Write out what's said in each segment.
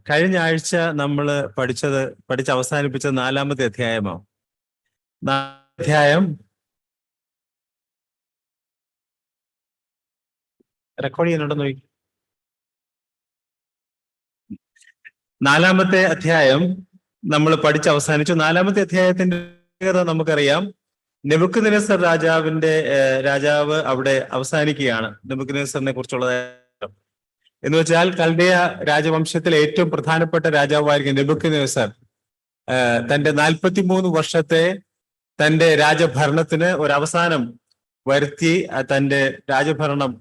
കഴിഞ്ഞ ആഴ്ച നമ്മൾ പഠിച്ച് അവസാനിപ്പിച്ച 4-ാമത്തെ അധ്യായമാണ്. അധ്യായം റെക്കോർഡ് ചെയ്യുന്നുണ്ടോ നോക്കി. 4-ാമത്തെ അധ്യായം നമ്മൾ പഠിച്ച് അവസാനിച്ചു. 4-ാമത്തെ അധ്യായത്തിന്റെ പ്രത്യേകത നമുക്കറിയാം. നെബൂഖദ്നേസർ രാജാവ് അവിടെ അവസാനിക്കുകയാണ്. നെബൂഖദ്നേസറിനെ കുറിച്ചുള്ള എന്ന് വെച്ചാൽ കൽദയ രാജവംശത്തിലെ ഏറ്റവും പ്രധാനപ്പെട്ട രാജാവായിരിക്കും നെബൂഖദ്നേസർ. തന്റെ 43 വർഷത്തെ തന്റെ രാജഭരണത്തിന് ഒരു അവസാനം വരുത്തി തന്റെ രാജഭരണം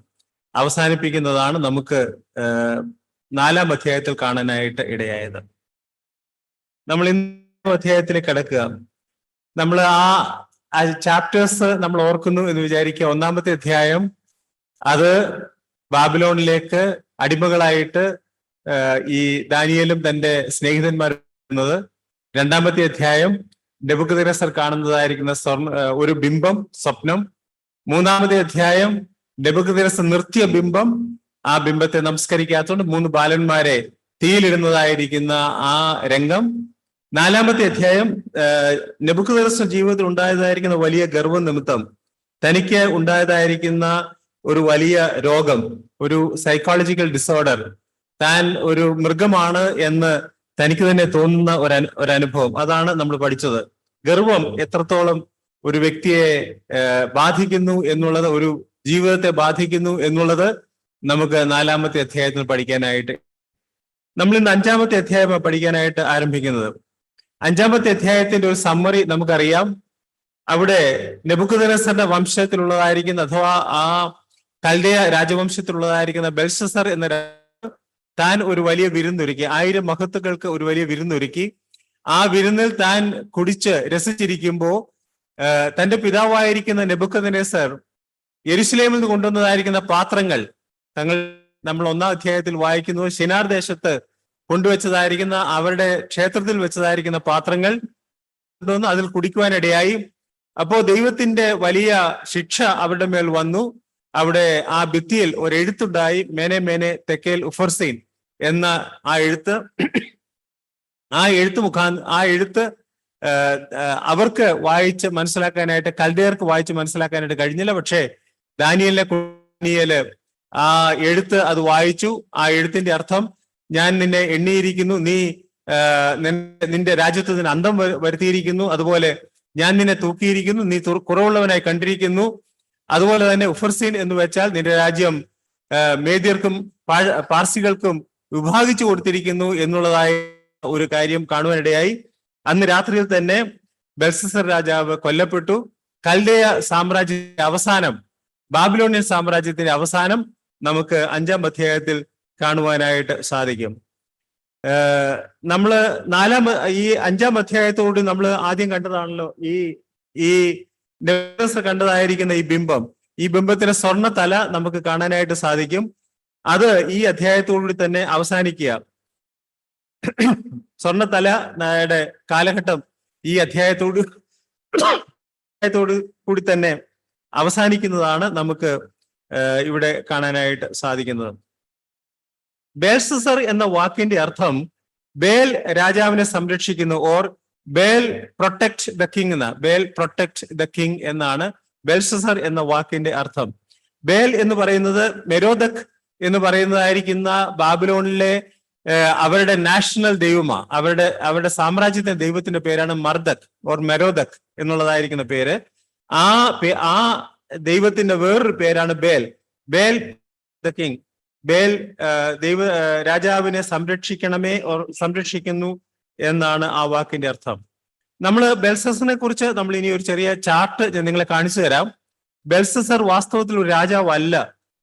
അവസാനിപ്പിക്കുന്നതാണ് നമുക്ക് 4-ാം അധ്യായത്തിൽ കാണാനായിട്ട് ഇടയായത്. നമ്മൾ ഇന്ന് അധ്യായത്തിലേക്ക് കടക്കുക. നമ്മൾ ആ ചാപ്റ്റേഴ്സ് നമ്മൾ ഓർക്കുന്നു എന്ന് വിചാരിക്കുക. 1-ാമത്തെ അധ്യായം അത് ബാബിലോണിലേക്ക് അടിമകളായിട്ട് ഈ ദാനിയേലും തന്റെ സ്നേഹിതന്മാരും. 2-ാമത്തെ അധ്യായം നെബൂഖദ്നേസർ കാണുന്നതായിരിക്കുന്ന ഒരു ബിംബം, സ്വപ്നം. 3-ാമത്തെ അധ്യായം നെബൂഖദ്നേസർ നിർത്തിയ ബിംബം, ആ ബിംബത്തെ നമസ്കരിക്കാത്തതുകൊണ്ട് 3 ബാലന്മാരെ തീയിലിടുന്നതായിരിക്കുന്ന ആ രംഗം. 4-ാമത്തെ അധ്യായം നെബൂഖദ്നേസർ ജീവിതത്തിൽ ഉണ്ടായതായിരിക്കുന്ന വലിയ ഗർവം നിമിത്തം തനിക്ക് ഉണ്ടായതായിരിക്കുന്ന ഒരു വലിയ രോഗം, ഒരു സൈക്കോളജിക്കൽ ഡിസോർഡർ, താൻ ഒരു മൃഗമാണ് എന്ന് തനിക്ക് തന്നെ തോന്നുന്ന ഒരനുഭവം. അതാണ് നമ്മൾ പഠിച്ചത്. ഗർവം എത്രത്തോളം ഒരു വ്യക്തിയെ ബാധിക്കുന്നു എന്നുള്ളത്, ഒരു ജീവിതത്തെ ബാധിക്കുന്നു എന്നുള്ളത് നമുക്ക് 4-ാമത്തെ അധ്യായത്തിൽ പഠിക്കാനായിട്ട്. നമ്മൾ ഇന്ന് 5-ാമത്തെ അധ്യായം പഠിക്കാനായിട്ട് ആരംഭിക്കുന്നത്. 5-ാമത്തെ അധ്യായത്തിന്റെ ഒരു സമ്മറി നമുക്കറിയാം. അവിടെ നെബൂഖദ്നേസറിന്റെ വംശത്തിലുള്ളതായിരിക്കുന്ന, അഥവാ ആ കൽദയ രാജവംശത്തിലുള്ളതായിരിക്കുന്ന ബെൽഷസർ എന്ന താൻ ഒരു വലിയ വിരുന്നൊരുക്കി, 1000 മഹത്തുക്കൾക്ക് ഒരു വലിയ വിരുന്നൊരുക്കി. ആ വിരുന്നിൽ താൻ കുടിച്ച് രസിച്ചിരിക്കുമ്പോൾ തന്റെ പിതാവായിരിക്കുന്ന നെബൂഖദ്നേസർ യെരുശലേമിൽ നിന്ന് കൊണ്ടുവന്നതായിരിക്കുന്ന പാത്രങ്ങൾ, നമ്മൾ 1-ാം അധ്യായത്തിൽ വായിക്കുന്നു, ശിനാർ ദേശത്ത് കൊണ്ടുവച്ചതായിരിക്കുന്ന അവരുടെ ക്ഷേത്രത്തിൽ വെച്ചതായിരിക്കുന്ന പാത്രങ്ങൾ കൊണ്ടുവന്ന് അതിൽ കുടിക്കുവാനിടയായി. അപ്പോ ദൈവത്തിന്റെ വലിയ ശിക്ഷ അവരുടെ മേൽ വന്നു. അവിടെ ആ ഭിത്തിയിൽ ഒരു എഴുത്തുണ്ടായി, മേനെ മേനെ തെക്കേൽ ഉഫർസീൻ എന്ന ആ എഴുത്ത്. ആ എഴുത്ത് അവർക്ക് വായിച്ച് മനസ്സിലാക്കാനായിട്ട്, കൽദയർക്ക് വായിച്ച് മനസ്സിലാക്കാനായിട്ട് കഴിഞ്ഞില്ല. പക്ഷേ ദാനിയേല് ആ എഴുത്ത് അത് വായിച്ചു. ആ എഴുത്തിന്റെ അർത്ഥം, ഞാൻ നിന്നെ എണ്ണിയിരിക്കുന്നു, നിന്റെ രാജ്യത്വത്തിന് അന്തം വരുത്തിയിരിക്കുന്നു, അതുപോലെ ഞാൻ നിന്നെ തൂക്കിയിരിക്കുന്നു, നീ കുറവുള്ളവനായി കണ്ടിരിക്കുന്നു. അതുപോലെ തന്നെ ഉഫർസീൻ എന്ന് വെച്ചാൽ നിന്റെ രാജ്യം മേദ്യർക്കും പാർസികൾക്കും വിഭാഗിച്ചു കൊടുത്തിരിക്കുന്നു എന്നുള്ളതായ ഒരു കാര്യം കാണുവാനിടയായി. അന്ന് രാത്രിയിൽ തന്നെ ബെൽഷസർ രാജാവ് കൊല്ലപ്പെട്ടു. കൽദയ സാമ്രാജ്യത്തിന്റെ അവസാനം, ബാബിലോണിയൻ സാമ്രാജ്യത്തിന്റെ അവസാനം നമുക്ക് 5-ാം അധ്യായത്തിൽ കാണുവാനായിട്ട് സാധിക്കും. നമ്മള് ഈ 5-ാം അധ്യായത്തോട് നമ്മൾ ആദ്യം കണ്ടതാണല്ലോ ഈ നെബൂഖദ്നേസർ കണ്ടതായിരിക്കുന്ന ഈ ബിംബം. ഈ ബിംബത്തിന് സ്വർണ്ണ തല നമുക്ക് കാണാനായിട്ട് സാധിക്കും. അത് ഈ അധ്യായത്തോടുകൂടി തന്നെ അവസാനിക്കുക. സ്വർണ്ണ തലയുടെ കാലഘട്ടം ഈ അധ്യായത്തോട് കൂടി തന്നെ അവസാനിക്കുന്നതാണ് നമുക്ക് ഇവിടെ കാണാനായിട്ട് സാധിക്കുന്നത്. ബേൽഷസർ എന്ന വാക്കിന്റെ അർത്ഥം ബേൽ രാജാവിനെ സംരക്ഷിക്കുന്നു, or ബേൽ protect the king ബേൽ protect the king എന്നാണ് ബെൽഷസർ എന്ന വാക്കിന്റെ അർത്ഥം. ബേൽ എന്ന് പറയുന്നത് മെരോദക് എന്ന് പറയുന്നതായിരിക്കുന്ന ബാബിലോണിലെ അവരുടെ നാഷണൽ ദൈവമാണ്. അവരുടെ സാമ്രാജ്യത്തിന്റെ ദൈവത്തിന്റെ പേരാണ് മർദക് ഓർ മെരോദക് എന്നുള്ളതായിരിക്കുന്ന പേര്. ആ ദൈവത്തിന്റെ വേറൊരു പേരാണ് ബേൽ ദ കിങ്. ബേൽ രാജാവിനെ സംരക്ഷിക്കണമേ ഓർ സംരക്ഷിക്കുന്നു എന്നാണ് ആ വാക്കിന്റെ അർത്ഥം. നമ്മൾ ബെൽഷസറിനെ കുറിച്ച് നമ്മൾ ഇനി ഒരു ചെറിയ ചാർട്ട് നിങ്ങളെ കാണിച്ചു തരാം. ബെൽഷസർ വാസ്തവത്തിൽ ഒരു രാജാവല്ല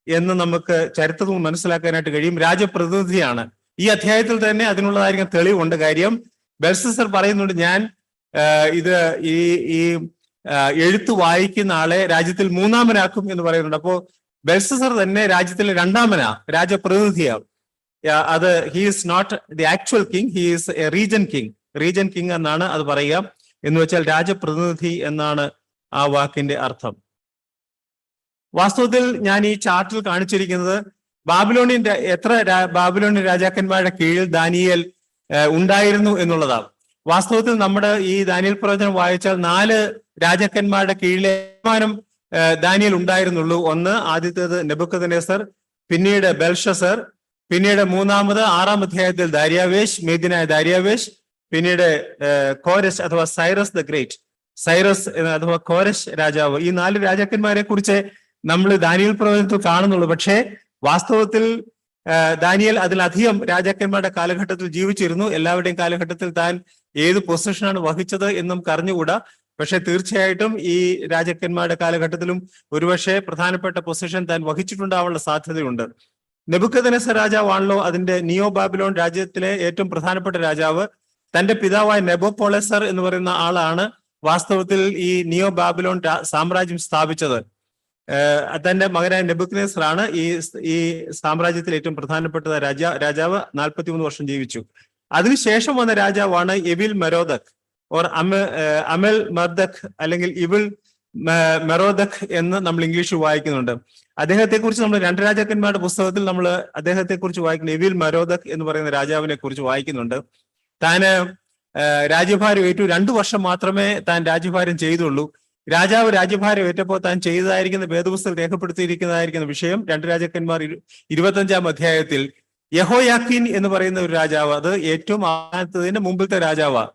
എന്ന് നമുക്ക് ചരിത്രത്തിൽ മനസ്സിലാക്കാനായിട്ട് കഴിയും. രാജപ്രതിനിധിയാണ്. ഈ അധ്യായത്തിൽ തന്നെ അതിനുള്ളതായിരിക്കും തെളിവുണ്ട്. കാര്യം ബെൽഷസർ പറയുന്നുണ്ട്, ഞാൻ ഈ എഴുത്ത് വായിക്കുന്ന ആളെ രാജ്യത്തിൽ 3ാമനാക്കും എന്ന് പറയുന്നുണ്ട്. അപ്പോ ബെൽഷസർ തന്നെ രാജ്യത്തിലെ 2ാമനാ, രാജപ്രതിനിധിയാണ്. അത് he is not the actual king, he is a regent king എന്നാണ് അത് പറയുക. എന്ന് വെച്ചാൽ രാജപ്രതിനിധി എന്നാണ് ആ വാക്കിന്റെ അർത്ഥം. വാസ്തവത്തിൽ ഞാൻ ഈ ചാർട്ടിൽ കാണിച്ചിരിക്കുന്നത് എത്ര ബാബിലോണിയൻ രാജാക്കന്മാരുടെ കീഴിൽ ദാനിയേൽ ഉണ്ടായിരുന്നു എന്നുള്ളതാണ്. വാസ്തവത്തിൽ നമ്മുടെ ഈ ദാനിയേൽ പ്രവചനം വായിച്ചാൽ 4 രാജാക്കന്മാരുടെ കീഴിലെ ദാനിയേൽ ഉണ്ടായിരുന്നുള്ളൂ. ഒന്ന്, ആദ്യത്തേത് നെബൂഖദ്നേസർ, പിന്നീട് ബെൽഷസർ, പിന്നീട് 6-ാം അധ്യായത്തിൽ ദാര്യാവേശ്, മേദ്യനായ ദാര്യാവേശ്, പിന്നീട് കോരശ് അഥവാ സൈറസ് ദ ഗ്രേറ്റ്, സൈറസ് അഥവാ കോരശ് രാജാവ്. ഈ 4 രാജാക്കന്മാരെ കുറിച്ച് നമ്മൾ ദാനിയേൽ പ്രവചനത്തിൽ കാണുന്നുള്ളൂ. പക്ഷേ വാസ്തവത്തിൽ ദാനിയേൽ അതിലധികം രാജാക്കന്മാരുടെ കാലഘട്ടത്തിൽ ജീവിച്ചിരുന്നു. എല്ലാവരുടെയും കാലഘട്ടത്തിൽ താൻ ഏത് പൊസിഷനാണ് വഹിച്ചത് എന്ന് നമുക്ക് അറിഞ്ഞുകൂടാ. പക്ഷെ തീർച്ചയായിട്ടും ഈ രാജാക്കന്മാരുടെ കാലഘട്ടത്തിലും ഒരുപക്ഷെ പ്രധാനപ്പെട്ട പൊസിഷൻ താൻ വഹിച്ചിട്ടുണ്ടാവാനുള്ള സാധ്യതയുണ്ട്. നെബൂഖദ്നേസർ രാജാവാണല്ലോ അതിന്റെ നിയോ ബാബിലോൺ രാജ്യത്തിലെ ഏറ്റവും പ്രധാനപ്പെട്ട രാജാവ്. തന്റെ പിതാവായ നെബോപോളസർ എന്ന് പറയുന്ന ആളാണ് വാസ്തവത്തിൽ ഈ നിയോ ബാബിലോൺ സാമ്രാജ്യം സ്ഥാപിച്ചത്. തന്റെ മകനായ നെബൂഖദ്നേസർ ആണ് ഈ സാമ്രാജ്യത്തിൽ ഏറ്റവും പ്രധാനപ്പെട്ട രാജാവ്. 43 വർഷം ജീവിച്ചു. അതിനുശേഷം വന്ന രാജാവാണ് എവിൽ മെരോദക് ഓർ അമൽ മർദക് അല്ലെങ്കിൽ ഇവിൾ മെറോദക് എന്ന് നമ്മൾ ഇംഗ്ലീഷിൽ വായിക്കുന്നുണ്ട്. അദ്ദേഹത്തെ കുറിച്ച് നമ്മൾ 2 രാജാക്കന്മാരുടെ പുസ്തകത്തിൽ നമ്മൾ അദ്ദേഹത്തെ കുറിച്ച് വായിക്കുന്ന എവിൽ മെരോദക് എന്ന് പറയുന്ന രാജാവിനെ കുറിച്ച് വായിക്കുന്നുണ്ട്. താന് രാജ്യഭാരം ഏറ്റു. 2 വർഷം മാത്രമേ താൻ രാജ്യഭാരം ചെയ്തുള്ളൂ. രാജാവ് രാജ്യഭാരം ഏറ്റപ്പോൾ താൻ ചെയ്തതായിരിക്കുന്ന വേദപുസ്തകം രേഖപ്പെടുത്തിയിരിക്കുന്നതായിരിക്കുന്ന വിഷയം 2 രാജാക്കന്മാർ 25-ാം അധ്യായത്തിൽ യഹോയാക്കീൻ എന്ന് പറയുന്ന ഒരു രാജാവ്, അത് ഏറ്റവും അവസാനത്തതിന്റെ മുമ്പിലത്തെ രാജാവാണ്.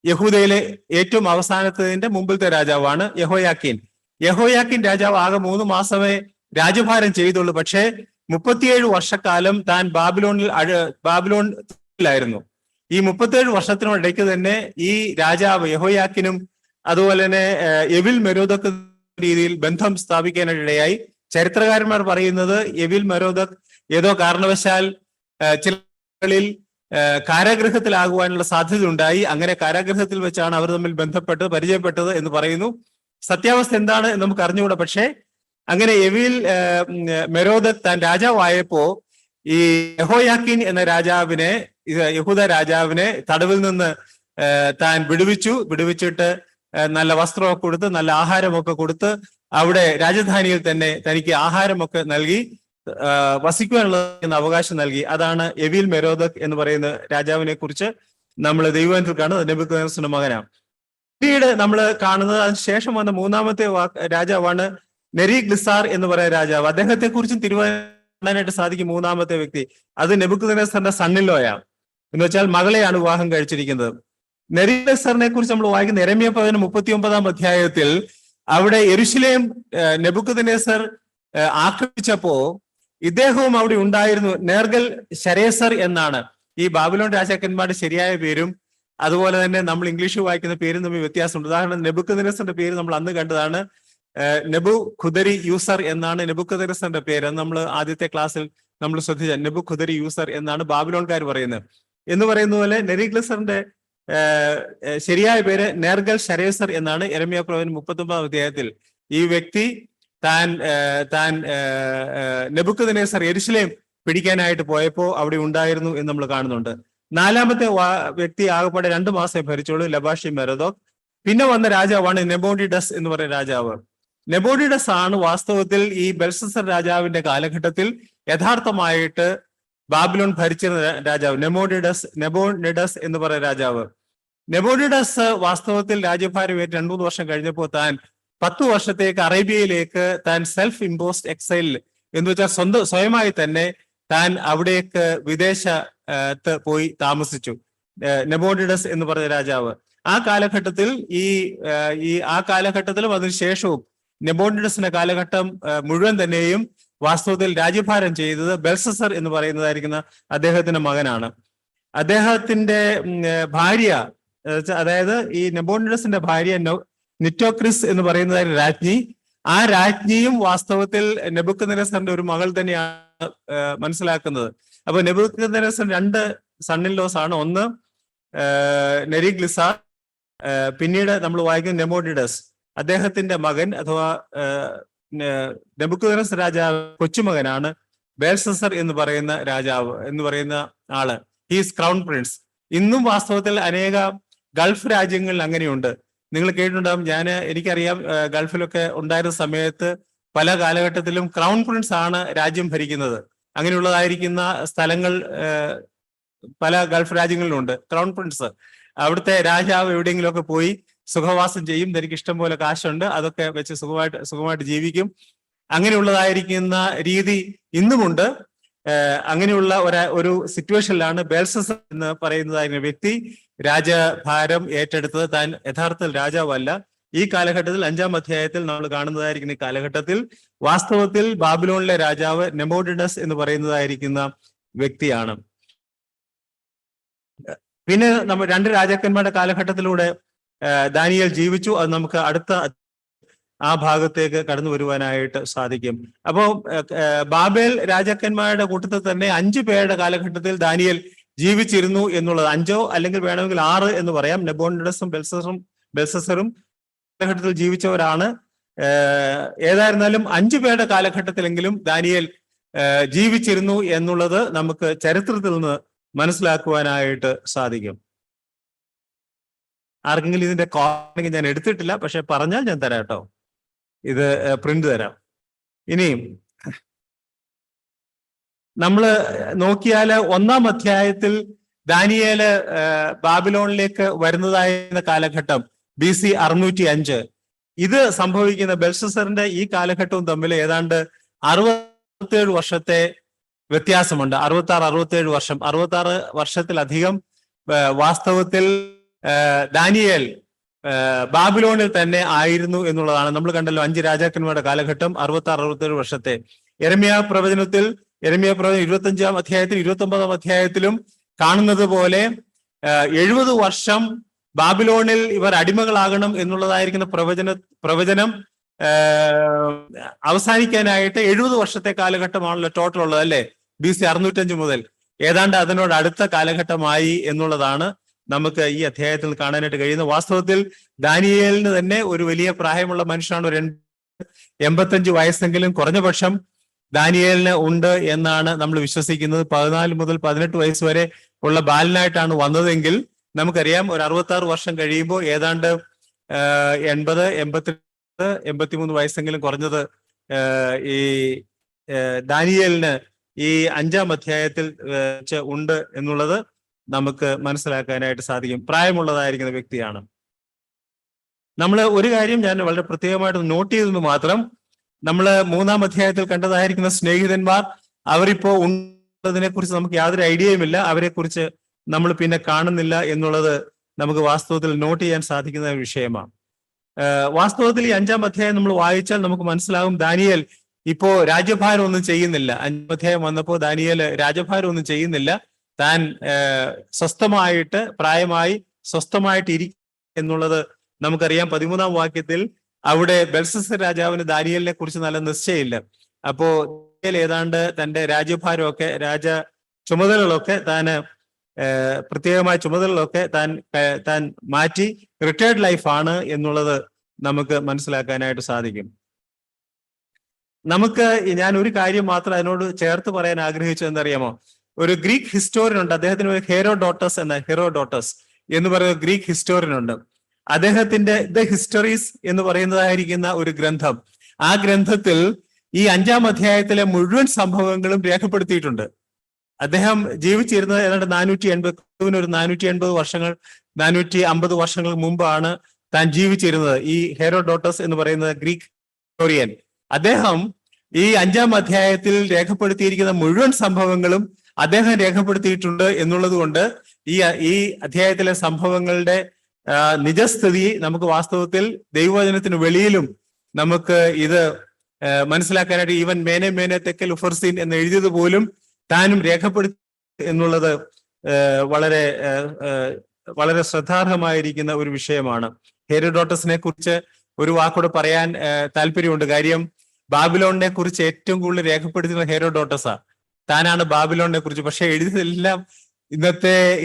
യഹൂദയിലെ ഏറ്റവും അവസാനത്തതിന്റെ മുമ്പിലത്തെ രാജാവാണ് യഹോയാക്കീൻ. യഹോയാക്കീൻ രാജാവ് ആകെ 3 മാസമേ രാജ്യഭാരം ചെയ്തുള്ളൂ. പക്ഷേ 37 വർഷക്കാലം താൻ ബാബിലോണിലായിരുന്നു. ഈ 37 വർഷത്തിനിടയ്ക്ക് തന്നെ ഈ രാജാവ് യഹോയാക്കിനും അതുപോലെ തന്നെ എവിൽ മെരോദക് രീതിയിൽ ബന്ധം സ്ഥാപിക്കാനിടയായി. ചരിത്രകാരന്മാർ പറയുന്നത് എവിൽ മെരോദക് ഏതോ കാരണവശാൽ ചിലകളിൽ കാരാഗൃഹത്തിലാകുവാനുള്ള സാധ്യത ഉണ്ടായി. അങ്ങനെ കാരാഗൃഹത്തിൽ വെച്ചാണ് അവർ തമ്മിൽ പരിചയപ്പെട്ടത് എന്ന് പറയുന്നു. സത്യാവസ്ഥ എന്താണ് എന്ന് നമുക്ക് അറിഞ്ഞുകൂടാ. പക്ഷേ അങ്ങനെ എവിൽ മെരോദക് താൻ രാജാവായപ്പോ ഈ യഹോയാക്കീൻ എന്ന രാജാവിനെ, യഹൂദ രാജാവിനെ തടവിൽ നിന്ന് താൻ വിടുവിച്ചിട്ട് നല്ല വസ്ത്രമൊക്കെ കൊടുത്ത് നല്ല ആഹാരമൊക്കെ കൊടുത്ത് അവിടെ രാജധാനിയിൽ തന്നെ തനിക്ക് ആഹാരമൊക്കെ നൽകി വസിക്കുവാനുള്ള അവകാശം നൽകി. അതാണ് എവിൽ മെരോദക് എന്ന് പറയുന്ന രാജാവിനെ കുറിച്ച് നമ്മൾ ദൈവത്തിൽ കാണുന്നത്. നെബൂഖദ്നേസറിന്റെ മകനാണ്. പിന്നീട് നമ്മൾ കാണുന്നത് അതിനുശേഷം വന്ന 3-ാമത്തെ രാജാവാണ് നെരിഗ്ലിസാർ എന്ന് പറയുന്ന രാജാവ്. അദ്ദേഹത്തെ കുറിച്ചും തിരുവാനായിട്ട് സാധിക്കും. 3-ാമത്തെ വ്യക്തി അത് നെബൂഖദ്നേസറിന്റെ സണ്ണിലോയാണ്, എന്ന് വെച്ചാൽ മകളെയാണ് വിവാഹം കഴിച്ചിരിക്കുന്നത്. നെരിഗ്ലിസാറിനെ കുറിച്ച് നമ്മൾ വായിക്കുന്ന യെരമ്യാ പ്രവചനം 39-ാം അധ്യായത്തിൽ അവിടെ യെരൂശലേം നെബൂഖദ്നേസർ ആക്രമിച്ചപ്പോ ഇദ്ദേഹവും അവിടെ ഉണ്ടായിരുന്നു. നേർഗൽ ശരേസർ എന്നാണ് ഈ ബാബിലോൺ രാജാക്കന്മാരുടെ ശരിയായ പേരും അതുപോലെ തന്നെ നമ്മൾ ഇംഗ്ലീഷിൽ വായിക്കുന്ന പേരും തമ്മിൽ വ്യത്യാസമുണ്ട്. ഉദാഹരണം നെബൂഖദ്നേസറിന്റെ പേര് നമ്മൾ അന്ന് കണ്ടതാണ്, നെബൂഖുദരി യൂസർ എന്നാണ് നെബൂഖദ്നേസറിന്റെ പേര്. നമ്മൾ ആദ്യത്തെ ക്ലാസ്സിൽ നമ്മൾ ശ്രദ്ധിച്ച നെബൂഖുദരി യൂസർ എന്നാണ് ബാബിലോൺകാർ പറയുന്നത്. എന്ന് പറയുന്ന പോലെ നെരിഗ്ലിസറിന്റെ ശരിയായ പേര് നേർഗൽ ശരേസർ എന്നാണ്. യെരമ്യാ പ്രവചനം 39-ാം അധ്യായത്തിൽ ഈ വ്യക്തി താൻ നെബൂഖദ്നേസർ യെരൂശലേം പിടിക്കാനായിട്ട് പോയപ്പോ അവിടെ ഉണ്ടായിരുന്നു എന്ന് നമ്മൾ കാണുന്നുണ്ട്. 4-ാമത്തെ വ്യക്തി ആകെപ്പാടെ 2 മാസം ഭരിച്ചോളൂ, ലബാഷി മെരോദക്. പിന്നെ വന്ന രാജാവാണ് നെബോഡിഡസ് എന്ന് പറയുന്ന രാജാവ്. നെബോഡിഡസ് ആണ് വാസ്തവത്തിൽ ഈ ബെൽഷസർ രാജാവിന്റെ കാലഘട്ടത്തിൽ യഥാർത്ഥമായിട്ട് ബാബിലോൺ ഭരിച്ചിരുന്ന രാജാവ്. നെബോഡിഡസ് എന്ന് പറയുന്ന രാജാവ്. നെബോഡിഡസ് വാസ്തവത്തിൽ രാജ്യഭാരം 2-3 വർഷം കഴിഞ്ഞപ്പോൾ താൻ 10 വർഷത്തേക്ക് അറേബ്യയിലേക്ക് താൻ സെൽഫ് ഇമ്പോസ്ഡ് എക്സൈൽ എന്ന് വെച്ചാൽ സ്വയമായി തന്നെ താൻ അവിടേക്ക് വിദേശത്ത് പോയി താമസിച്ചു. നെബോഡിഡസ് എന്ന് പറഞ്ഞ രാജാവ് ആ കാലഘട്ടത്തിൽ ആ കാലഘട്ടത്തിലും അതിനുശേഷവും നെബോഡിഡസിന്റെ കാലഘട്ടം മുഴുവൻ തന്നെയും വാസ്തവത്തിൽ രാജ്യഭാരം ചെയ്തത് ബെൽഷസർ എന്ന് പറയുന്നതായിരിക്കുന്ന അദ്ദേഹത്തിന്റെ മകനാണ്. അദ്ദേഹത്തിന്റെ ഭാര്യ, അതായത് ഈ നെബോഡിഡസിന്റെ ഭാര്യ നിറ്റോക്രിസ് എന്ന് പറയുന്നതായിരുന്നു രാജ്ഞി. ആ രാജ്ഞിയും വാസ്തവത്തിൽ നെബൂഖദ്നേസറിന്റെ ഒരു മകൾ തന്നെയാണ് മനസ്സിലാക്കുന്നത്. അപ്പൊ നെബൂഖദ്നേസർ 2 സണ്ണിൻലോസ് ആണ്. ഒന്ന് നെരിഗ്ലിസാർ, പിന്നീട് നമ്മൾ വായിക്കുന്ന നെബോഡിഡസ്. അദ്ദേഹത്തിന്റെ മകൻ അഥവാ നെബൂഖദ്നേസർ രാജാവ് കൊച്ചുമകനാണ് ബെൽഷസർ എന്ന് പറയുന്ന രാജാവ് എന്ന് പറയുന്ന ആള്. He's crown Prince. ഇന്നും വാസ്തവത്തിൽ അനേക ഗൾഫ് രാജ്യങ്ങളിൽ അങ്ങനെയുണ്ട്. നിങ്ങൾ കേട്ടിട്ടുണ്ടാവും. എനിക്കറിയാം, ഗൾഫിലൊക്കെ ഉണ്ടായിരുന്ന സമയത്ത് പല കാലഘട്ടത്തിലും ക്രൗൺ പ്രിൻസ് ആണ് രാജ്യം ഭരിക്കുന്നത്. അങ്ങനെയുള്ളതായിരിക്കുന്ന സ്ഥലങ്ങൾ പല ഗൾഫ് രാജ്യങ്ങളിലുണ്ട്. ക്രൗൺ പ്രിൻസ്, അവിടുത്തെ രാജാവ് എവിടെയെങ്കിലുമൊക്കെ പോയി സുഖവാസം ചെയ്യും, തനിക്ക് ഇഷ്ടം പോലെ കാശുണ്ട്, അതൊക്കെ വെച്ച് സുഖമായിട്ട് ജീവിക്കും. അങ്ങനെയുള്ളതായിരിക്കുന്ന രീതി ഇന്നുമുണ്ട്. അങ്ങനെയുള്ള ഒരു സിറ്റുവേഷനിലാണ് ബെൽസസർ എന്ന് പറയുന്നതായിരുന്ന വ്യക്തി രാജഭാരം ഏറ്റെടുത്തത്. താൻ യഥാർത്ഥത്തിൽ രാജാവല്ല. ഈ കാലഘട്ടത്തിൽ 5-ാം അധ്യായത്തിൽ നമ്മൾ കാണുന്നതായിരിക്കുന്ന ഈ കാലഘട്ടത്തിൽ വാസ്തവത്തിൽ ബാബിലോണിലെ രാജാവ് നെബൂഖദ്നേസർ എന്ന് പറയുന്നതായിരിക്കുന്ന വ്യക്തിയാണ്. പിന്നെ നമ്മൾ 2 രാജാക്കന്മാരുടെ കാലഘട്ടത്തിലൂടെ ദാനിയേൽ ജീവിച്ചു. അത് നമുക്ക് അടുത്ത ആ ഭാഗത്തേക്ക് കടന്നു വരുവാനായിട്ട് സാധിക്കും. അപ്പോ ബാബേൽ രാജാക്കന്മാരുടെ കൂട്ടത്തിൽ തന്നെ 5 പേരുടെ കാലഘട്ടത്തിൽ ദാനിയേൽ ജീവിച്ചിരുന്നു എന്നുള്ളത്. 5 അല്ലെങ്കിൽ വേണമെങ്കിൽ 6 എന്ന് പറയാം. നെബൂഖദ്നേസറും ബെൽസസറും കാലഘട്ടത്തിൽ ജീവിച്ചവരാണ്. ഏതായിരുന്നാലും 5 പേരുടെ കാലഘട്ടത്തിലെങ്കിലും ദാനിയേൽ ജീവിച്ചിരുന്നു എന്നുള്ളത് നമുക്ക് ചരിത്രത്തിൽ നിന്ന് മനസ്സിലാക്കുവാനായിട്ട് സാധിക്കും. ആർക്കെങ്കിലും ഇതിന്റെ കോപ്പി ഞാൻ എടുത്തിട്ടില്ല, പക്ഷെ പറഞ്ഞാൽ ഞാൻ തരാം കേട്ടോ. ഇത് പ്രിന്റ് തരാം. ഇനിയും നമ്മൾ നോക്കിയാൽ 1-ാം അധ്യായത്തിൽ ദാനിയേല് ബാബിലോണിലേക്ക് വരുന്നതായിരുന്ന കാലഘട്ടം BC 605. ഇത് സംഭവിക്കുന്ന ബെൽഷസറിന്റെ ഈ കാലഘട്ടവും തമ്മിൽ ഏതാണ്ട് 67 വർഷത്തെ വ്യത്യാസമുണ്ട്. 66-67 വർഷം. 66 വർഷത്തിലധികം വാസ്തവത്തിൽ ദാനിയേൽ ബാബിലോണിൽ തന്നെ ആയിരുന്നു എന്നുള്ളതാണ്. നമ്മൾ കണ്ടല്ലോ 5 രാജാക്കന്മാരുടെ കാലഘട്ടം, 66-67 വർഷത്തെ. യെരമ്യാ പ്രവചനം 25-ാം അധ്യായത്തിൽ 29-ാം അധ്യായത്തിലും കാണുന്നത് പോലെ 70 വർഷം ബാബിലോണിൽ ഇവർ അടിമകളാകണം എന്നുള്ളതായിരിക്കുന്ന പ്രവചനം അവസാനിക്കാനായിട്ട് 70 വർഷത്തെ കാലഘട്ടമാണല്ലോ ടോട്ടൽ ഉള്ളത്, അല്ലെ? BC 605 മുതൽ ഏതാണ്ട് അതിനോട് അടുത്ത കാലഘട്ടമായി എന്നുള്ളതാണ് നമുക്ക് ഈ അധ്യായത്തിൽ കാണാനായിട്ട് കഴിയുന്ന. വാസ്തവത്തിൽ ദാനിയേലിന് തന്നെ ഒരു വലിയ പ്രായമുള്ള മനുഷ്യനാണ്. ഒരു 85 വയസ്സെങ്കിലും കുറഞ്ഞ പക്ഷം ദാനിയേലിന് ഉണ്ട് എന്നാണ് നമ്മൾ വിശ്വസിക്കുന്നത്. 14 മുതൽ 18 വയസ്സ് വരെ ഉള്ള ബാലനായിട്ടാണ് വന്നതെങ്കിൽ നമുക്കറിയാം ഒരു 66 വർഷം കഴിയുമ്പോൾ ഏതാണ്ട് 80, 82, 83 വയസ്സെങ്കിലും കുറഞ്ഞത് ഈ ദാനിയേലിന് ഈ 5-ാം അധ്യായത്തിൽ ഉണ്ട് എന്നുള്ളത് നമുക്ക് മനസ്സിലാക്കാനായിട്ട് സാധിക്കും. പ്രായമുള്ളതായിരിക്കുന്ന വ്യക്തിയാണ്. നമ്മൾ ഒരു കാര്യം ഞാൻ വളരെ പ്രത്യേകമായിട്ട് നോട്ട് ചെയ്തെന്ന് മാത്രം, നമ്മൾ 3-ാം അധ്യായത്തിൽ കണ്ടതായിരിക്കുന്ന സ്നേഹിതന്മാർ അവരിപ്പോ ഉള്ളതിനെ കുറിച്ച് നമുക്ക് യാതൊരു ഐഡിയയുമില്ല. അവരെ കുറിച്ച് നമ്മൾ പിന്നെ കാണുന്നില്ല എന്നുള്ളത് നമുക്ക് വാസ്തവത്തിൽ നോട്ട് ചെയ്യാൻ സാധിക്കുന്ന ഒരു വിഷയമാണ്. വാസ്തവത്തിൽ ഈ 5-ാം അധ്യായം നമ്മൾ വായിച്ചാൽ നമുക്ക് മനസ്സിലാകും ദാനിയേൽ ഇപ്പോ രാജ്യഭാരം ഒന്നും ചെയ്യുന്നില്ല. 5-ാം അധ്യായം വന്നപ്പോൾ ദാനിയേൽ രാജ്യഭാരം ഒന്നും ചെയ്യുന്നില്ല. താൻ സ്വസ്ഥമായിട്ട് പ്രായമായി സ്വസ്ഥമായിട്ട് ഇരിക്കും എന്നുള്ളത് നമുക്കറിയാം. 13-ാം വാക്യത്തിൽ അവിടെ ബെൽഷസ്സർ രാജാവിന് ദാനിയേലിനെ കുറിച്ച് നല്ല നിശ്ചയമില്ല. അപ്പോ ഏതാണ്ട് തന്റെ രാജ്യഭാരമൊക്കെ ചുമതലകളൊക്കെ പ്രത്യേകമായ ചുമതലകളൊക്കെ താൻ മാറ്റി റിട്ടയർഡ് ലൈഫാണ് എന്നുള്ളത് നമുക്ക് മനസ്സിലാക്കാനായിട്ട് സാധിക്കും. ഞാൻ ഒരു കാര്യം മാത്രം അതിനോട് ചേർത്ത് പറയാൻ ആഗ്രഹിച്ചത് എന്തറിയാമോ? ഒരു ഗ്രീക്ക് ഹിസ്റ്റോറിയൻ ഉണ്ട്. അദ്ദേഹത്തിന് ഒരു ഹെറോഡോട്ടസ് എന്ന് പറയുന്ന ഗ്രീക്ക് ഹിസ്റ്റോറിയൻ ഉണ്ട്. അദ്ദേഹത്തിന്റെ ദ ഹിസ്റ്ററീസ് എന്ന് പറയുന്നതായിരിക്കുന്ന ഒരു ഗ്രന്ഥം. ആ ഗ്രന്ഥത്തിൽ ഈ 5-ാം അധ്യായത്തിലെ മുഴുവൻ സംഭവങ്ങളും രേഖപ്പെടുത്തിയിട്ടുണ്ട്. അദ്ദേഹം ജീവിച്ചിരുന്നത് ഏതാണ്ട് 480 വർഷങ്ങൾ 450 വർഷങ്ങൾ മുമ്പാണ് താൻ ജീവിച്ചിരുന്നത്. ഈ ഹെറോഡോട്ടസ് എന്ന് പറയുന്ന ഗ്രീക്ക് ഹിസ്റ്റോറിയൻ, അദ്ദേഹം ഈ 5-ാം അധ്യായത്തിൽ രേഖപ്പെടുത്തിയിരിക്കുന്ന മുഴുവൻ സംഭവങ്ങളും അദ്ദേഹം രേഖപ്പെടുത്തിയിട്ടുണ്ട് എന്നുള്ളത് കൊണ്ട് ഈ അധ്യായത്തിലെ സംഭവങ്ങളുടെ നിജസ്ഥിതി നമുക്ക് വാസ്തവത്തിൽ ദൈവവചനത്തിന് വെളിയിലും നമുക്ക് ഇത് മനസ്സിലാക്കാനായിട്ട് ഈവൻ മേനെ തെക്കൽ ഉഫർസീൻ എന്ന് എഴുതിയത് പോലും താനും രേഖപ്പെടുത്തി എന്നുള്ളത് വളരെ വളരെ ശ്രദ്ധാർഹമായിരിക്കുന്ന ഒരു വിഷയമാണ്. ഹെറോഡോട്ടസിനെ കുറിച്ച് ഒരു വാക്കോട് പറയാൻ താല്പര്യമുണ്ട്. കാര്യം ബാബിലോണിനെ കുറിച്ച് ഏറ്റവും കൂടുതൽ രേഖപ്പെടുത്തുന്ന ഹെറോഡോട്ടസാ. താനാണ് ബാബിലോണിനെ കുറിച്ച്. പക്ഷെ എഴുതിയതെല്ലാം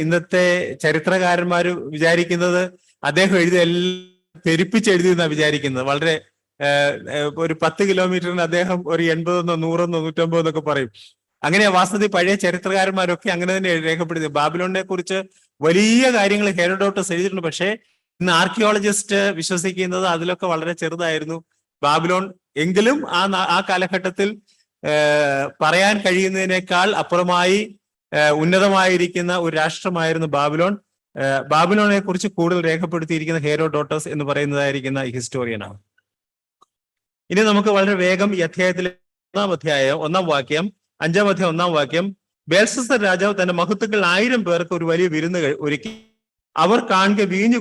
ഇന്നത്തെ ചരിത്രകാരന്മാർ വിചാരിക്കുന്നത് അദ്ദേഹം എഴുതിയെല്ലാം പെരുപ്പിച്ചെഴുതിയെന്നാണ് വിചാരിക്കുന്നത്. വളരെ ഒരു 10 കിലോമീറ്ററിന് അദ്ദേഹം ഒരു 80, 100, 150 എന്നൊക്കെ പറയും. അങ്ങനെ വാസ്തവത്തിൽ പഴയ ചരിത്രകാരന്മാരൊക്കെ അങ്ങനെ തന്നെ രേഖപ്പെടുത്തി. ബാബിലോണിനെ കുറിച്ച് വലിയ കാര്യങ്ങൾ ഹെറോഡോട്ടസ് എഴുതിയിട്ടുണ്ട്. പക്ഷേ ഇന്ന് ആർക്കിയോളജിസ്റ്റ് വിശ്വസിക്കുന്നത് അതിലൊക്കെ വളരെ ചെറുതായിരുന്നു ബാബിലോൺ. എങ്കിലും ആ കാലഘട്ടത്തിൽ പറയാൻ കഴിയുന്നതിനേക്കാൾ അപ്പുറമായി ഉന്നതമായിരിക്കുന്ന ഒരു രാഷ്ട്രമായിരുന്നു ബാബിലോൺ. ബാബിലോണിനെ കുറിച്ച് കൂടുതൽ രേഖപ്പെടുത്തിയിരിക്കുന്ന ഹെറോഡോട്ടസ് എന്ന് പറയുന്നതായിരിക്കുന്ന ഹിസ്റ്റോറിയനാണ്. ഇനി നമുക്ക് വളരെ വേഗം ഈ അധ്യായത്തിലെ 1-ാം വാക്യം, 5-ാം അധ്യായം 1-ാം വാക്യം. ബേൽഷസ്സർ രാജാവ് തന്റെ മഹത്തുക്കൾ 1000 പേർക്ക് ഒരു വലിയ വിരുന്ന് ഒരുക്കി. അവർ കാണുക വീഞ്ഞു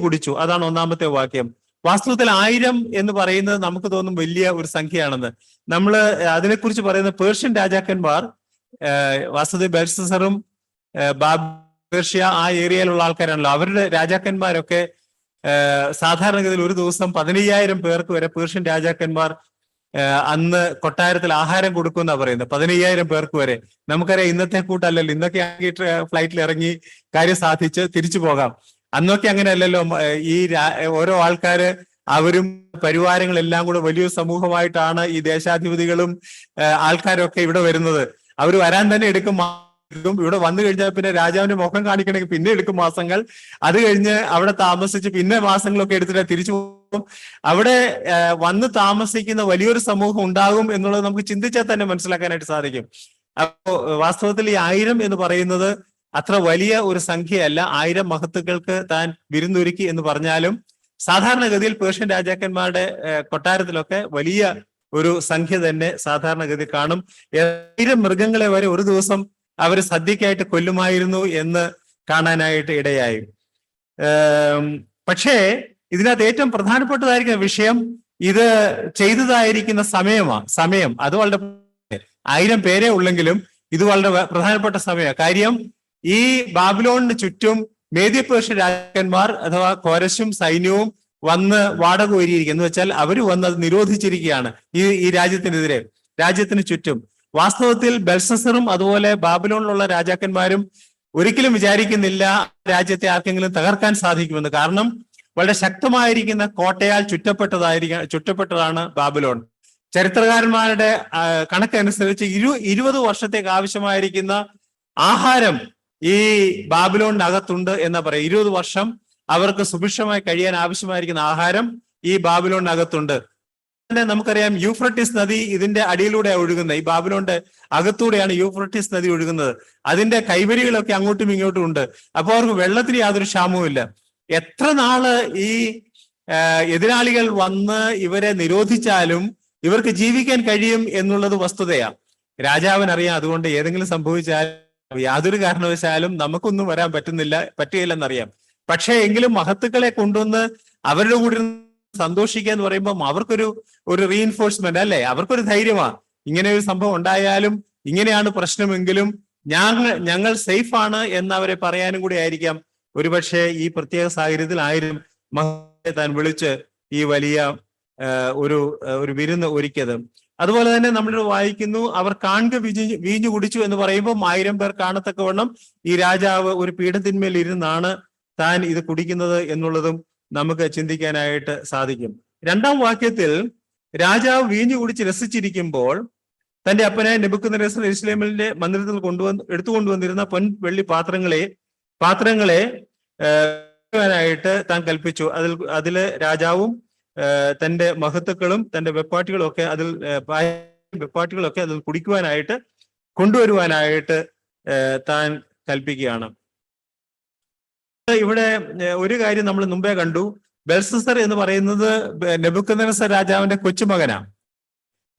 കുടിച്ചു. അതാണ് 1-ാമത്തെ വാക്യം. വാസ്തവത്തിൽ 1000 എന്ന് പറയുന്നത് നമുക്ക് തോന്നും വലിയ ഒരു സംഖ്യയാണെന്ന്. നമ്മൾ അതിനെക്കുറിച്ച് പറയുന്ന പേർഷ്യൻ രാജാക്കന്മാർ, വാസ്തവത്തിൽ ബേൽഷസ്സറും പേർഷ്യ ആ ഏരിയയിലുള്ള ആൾക്കാരാണല്ലോ. അവരുടെ രാജാക്കന്മാരൊക്കെ സാധാരണഗതിയിൽ ഒരു ദിവസം 15,000 പേർക്ക് വരെ പേർഷ്യൻ രാജാക്കന്മാർ അന്ന് കൊട്ടാരത്തിൽ ആഹാരം കൊടുക്കുന്ന പറയുന്നത്. 15,000 പേർക്ക് വരെ. നമുക്കറിയാം ഇന്നത്തെ കൂട്ടല്ലല്ലോ. ഇന്നൊക്കെ ഫ്ലൈറ്റിൽ ഇറങ്ങി കാര്യം സാധിച്ച് തിരിച്ചു പോകാം. അന്നൊക്കെ അങ്ങനെ അല്ലല്ലോ. ഈ ഓരോ ആൾക്കാര് അവരും പരിവാരങ്ങളെല്ലാം കൂടെ വലിയൊരു സമൂഹമായിട്ടാണ് ഈ ദേശാധിപതികളും ആൾക്കാരൊക്കെ ഇവിടെ വരുന്നത്. അവർ വരാൻ തന്നെ എടുക്കും. ഇവിടെ വന്നു കഴിഞ്ഞാൽ പിന്നെ രാജാവിന്റെ മുഖം കാണിക്കണമെങ്കിൽ പിന്നെ എടുക്കും മാസങ്ങൾ. അത് കഴിഞ്ഞ് അവിടെ താമസിച്ച് പിന്നെ മാസങ്ങളൊക്കെ എടുത്തിട്ട് തിരിച്ചു പോകും. അവിടെ വന്ന് താമസിക്കുന്ന വലിയൊരു സമൂഹം ഉണ്ടാകും എന്നുള്ളത് നമുക്ക് ചിന്തിച്ചാൽ തന്നെ മനസ്സിലാക്കാനായിട്ട് സാധിക്കും. അപ്പോ വാസ്തവത്തിൽ ഈ 1000 എന്ന് പറയുന്നത് അത്ര വലിയ ഒരു സംഖ്യയല്ല. 1000 മഹത്തുക്കൾക്ക് താൻ വിരുന്നൊരുക്കി എന്ന് പറഞ്ഞാലും സാധാരണഗതിയിൽ പേർഷ്യൻ രാജാക്കന്മാരുടെ കൊട്ടാരത്തിലൊക്കെ വലിയ ഒരു സംഖ്യ തന്നെ സാധാരണഗതി കാണും. 1000 മൃഗങ്ങളെ വരെ ഒരു ദിവസം അവർ സദ്യക്കായിട്ട് കൊല്ലുമായിരുന്നു എന്ന് കാണാനായിട്ട് ഇടയായി. പക്ഷേ ഇതിനകത്ത് ഏറ്റവും പ്രധാനപ്പെട്ടതായിരിക്കുന്ന വിഷയം ഇത് ചെയ്തതായിരിക്കുന്ന സമയം. അത് വളരെ 1000 പേരെ ഉള്ളെങ്കിലും ഇത് വളരെ പ്രധാനപ്പെട്ട സമയമാണ്. കാര്യം ഈ ബാബിലോണിന് ചുറ്റും മേദ്യ പേർഷ്യ രാജാക്കന്മാർ അഥവാ കോരശും സൈന്യവും വന്ന് വാടക ഒരുയിരിക്കുക എന്ന് വെച്ചാൽ അവർ വന്ന് അത് നിരോധിച്ചിരിക്കുകയാണ് ഈ രാജ്യത്തിന് ചുറ്റും. വാസ്തവത്തിൽ ബെൽഷസ്സറും അതുപോലെ ബാബിലോണിലുള്ള രാജാക്കന്മാരും ഒരിക്കലും വിചാരിക്കുന്നില്ല രാജ്യത്തെ ആർക്കെങ്കിലും തകർക്കാൻ സാധിക്കുമെന്ന്. കാരണം വളരെ ശക്തമായിരിക്കുന്ന കോട്ടയാൽ ചുറ്റപ്പെട്ടതാണ് ബാബിലോൺ. ചരിത്രകാരന്മാരുടെ കണക്കനുസരിച്ച് 20 വർഷത്തേക്ക് ആവശ്യമായിരിക്കുന്ന ആഹാരം ഈ ബാബിലോണിനകത്തുണ്ട് എന്നാ പറയാം. 20 വർഷം അവർക്ക് സുഭിക്ഷമായി കഴിയാൻ ആവശ്യമായിരിക്കുന്ന ആഹാരം ഈ ബാബിലോണിനകത്തുണ്ട്. നമുക്കറിയാം യൂഫ്രട്ടീസ് നദി ഇതിന്റെ അടിയിലൂടെ ഒഴുകുന്നത്. ഈ ബാബിലോണിന്റെ അകത്തൂടെയാണ് യൂഫ്രട്ടീസ് നദി ഒഴുകുന്നത്. അതിന്റെ കൈവരികളൊക്കെ അങ്ങോട്ടും ഇങ്ങോട്ടും ഉണ്ട്. അപ്പോൾ അവർക്ക് വെള്ളത്തിന് യാതൊരു ക്ഷാമവും ഇല്ല. എത്ര നാള് ഈ എതിരാളികൾ വന്ന് ഇവരെ നിരോധിച്ചാലും ഇവർക്ക് ജീവിക്കാൻ കഴിയും എന്നുള്ളത് വസ്തുതയാണ്. രാജാവിനറിയാം. അതുകൊണ്ട് ഏതെങ്കിലും സംഭവിച്ചാൽ യാതൊരു കാരണവശാലും നമുക്കൊന്നും വരാൻ പറ്റുകയില്ലെന്നറിയാം. പക്ഷേ എങ്കിലും മഹത്തുക്കളെ കൊണ്ടുവന്ന് അവരുടെ കൂടെ സന്തോഷിക്കുക എന്ന് പറയുമ്പോൾ അവർക്കൊരു റീഇൻഫോഴ്സ്മെന്റ് അല്ലേ, അവർക്കൊരു ധൈര്യമാണ്. ഇങ്ങനെ ഒരു സംഭവം ഉണ്ടായാലും ഇങ്ങനെയാണ് പ്രശ്നമെങ്കിലും ഞങ്ങൾ സേഫ് ആണ് എന്ന് അവരെ പറയാനും കൂടി ആയിരിക്കാം ഒരുപക്ഷെ ഈ പ്രത്യേക സാഹചര്യത്തിൽ 1000 മഹത്തുക്കളെ താൻ വിളിച്ച് ഈ വലിയ ഒരു വിരുന്ന് ഒരുക്കിയത്. അതുപോലെ തന്നെ നമ്മൾ വായിക്കുന്നു, അവർ കാണുക വീഞ്ഞു കുടിച്ചു എന്ന് പറയുമ്പോൾ 1000 പേർ കാണത്തക്കവണ്ണം ഈ രാജാവ് ഒരു പീഠത്തിന്മേൽ ഇരുന്നാണ് താൻ ഇത് കുടിക്കുന്നത് എന്നുള്ളതും നമുക്ക് ചിന്തിക്കാനായിട്ട് സാധിക്കും. 2-ാം വാക്യത്തിൽ രാജാവ് വീഞ്ഞു കുടിച്ച് രസിച്ചിരിക്കുമ്പോൾ തന്റെ അപ്പനായ നെബൂഖദ്നേസർ യെരൂശലേമിന്റെ മന്ദിരത്തിൽ എടുത്തുകൊണ്ടുവന്നിരുന്ന വെള്ളി പാത്രങ്ങളെ ായിട്ട് താൻ കൽപ്പിച്ചു. അതില് രാജാവും തന്റെ മഹത്തുക്കളും തന്റെ വെപ്പാട്ടികളും ഒക്കെ അതിൽ കുടിക്കുവാനായിട്ട് കൊണ്ടുവരുവാനായിട്ട് താൻ കൽപ്പിക്കുകയാണ്. ഇവിടെ ഒരു കാര്യം നമ്മൾ മുമ്പേ കണ്ടു. ബെൽഷസ്സർ എന്ന് പറയുന്നത് നെബൂഖദ്നേസർ രാജാവിന്റെ കൊച്ചുമകനാണ്.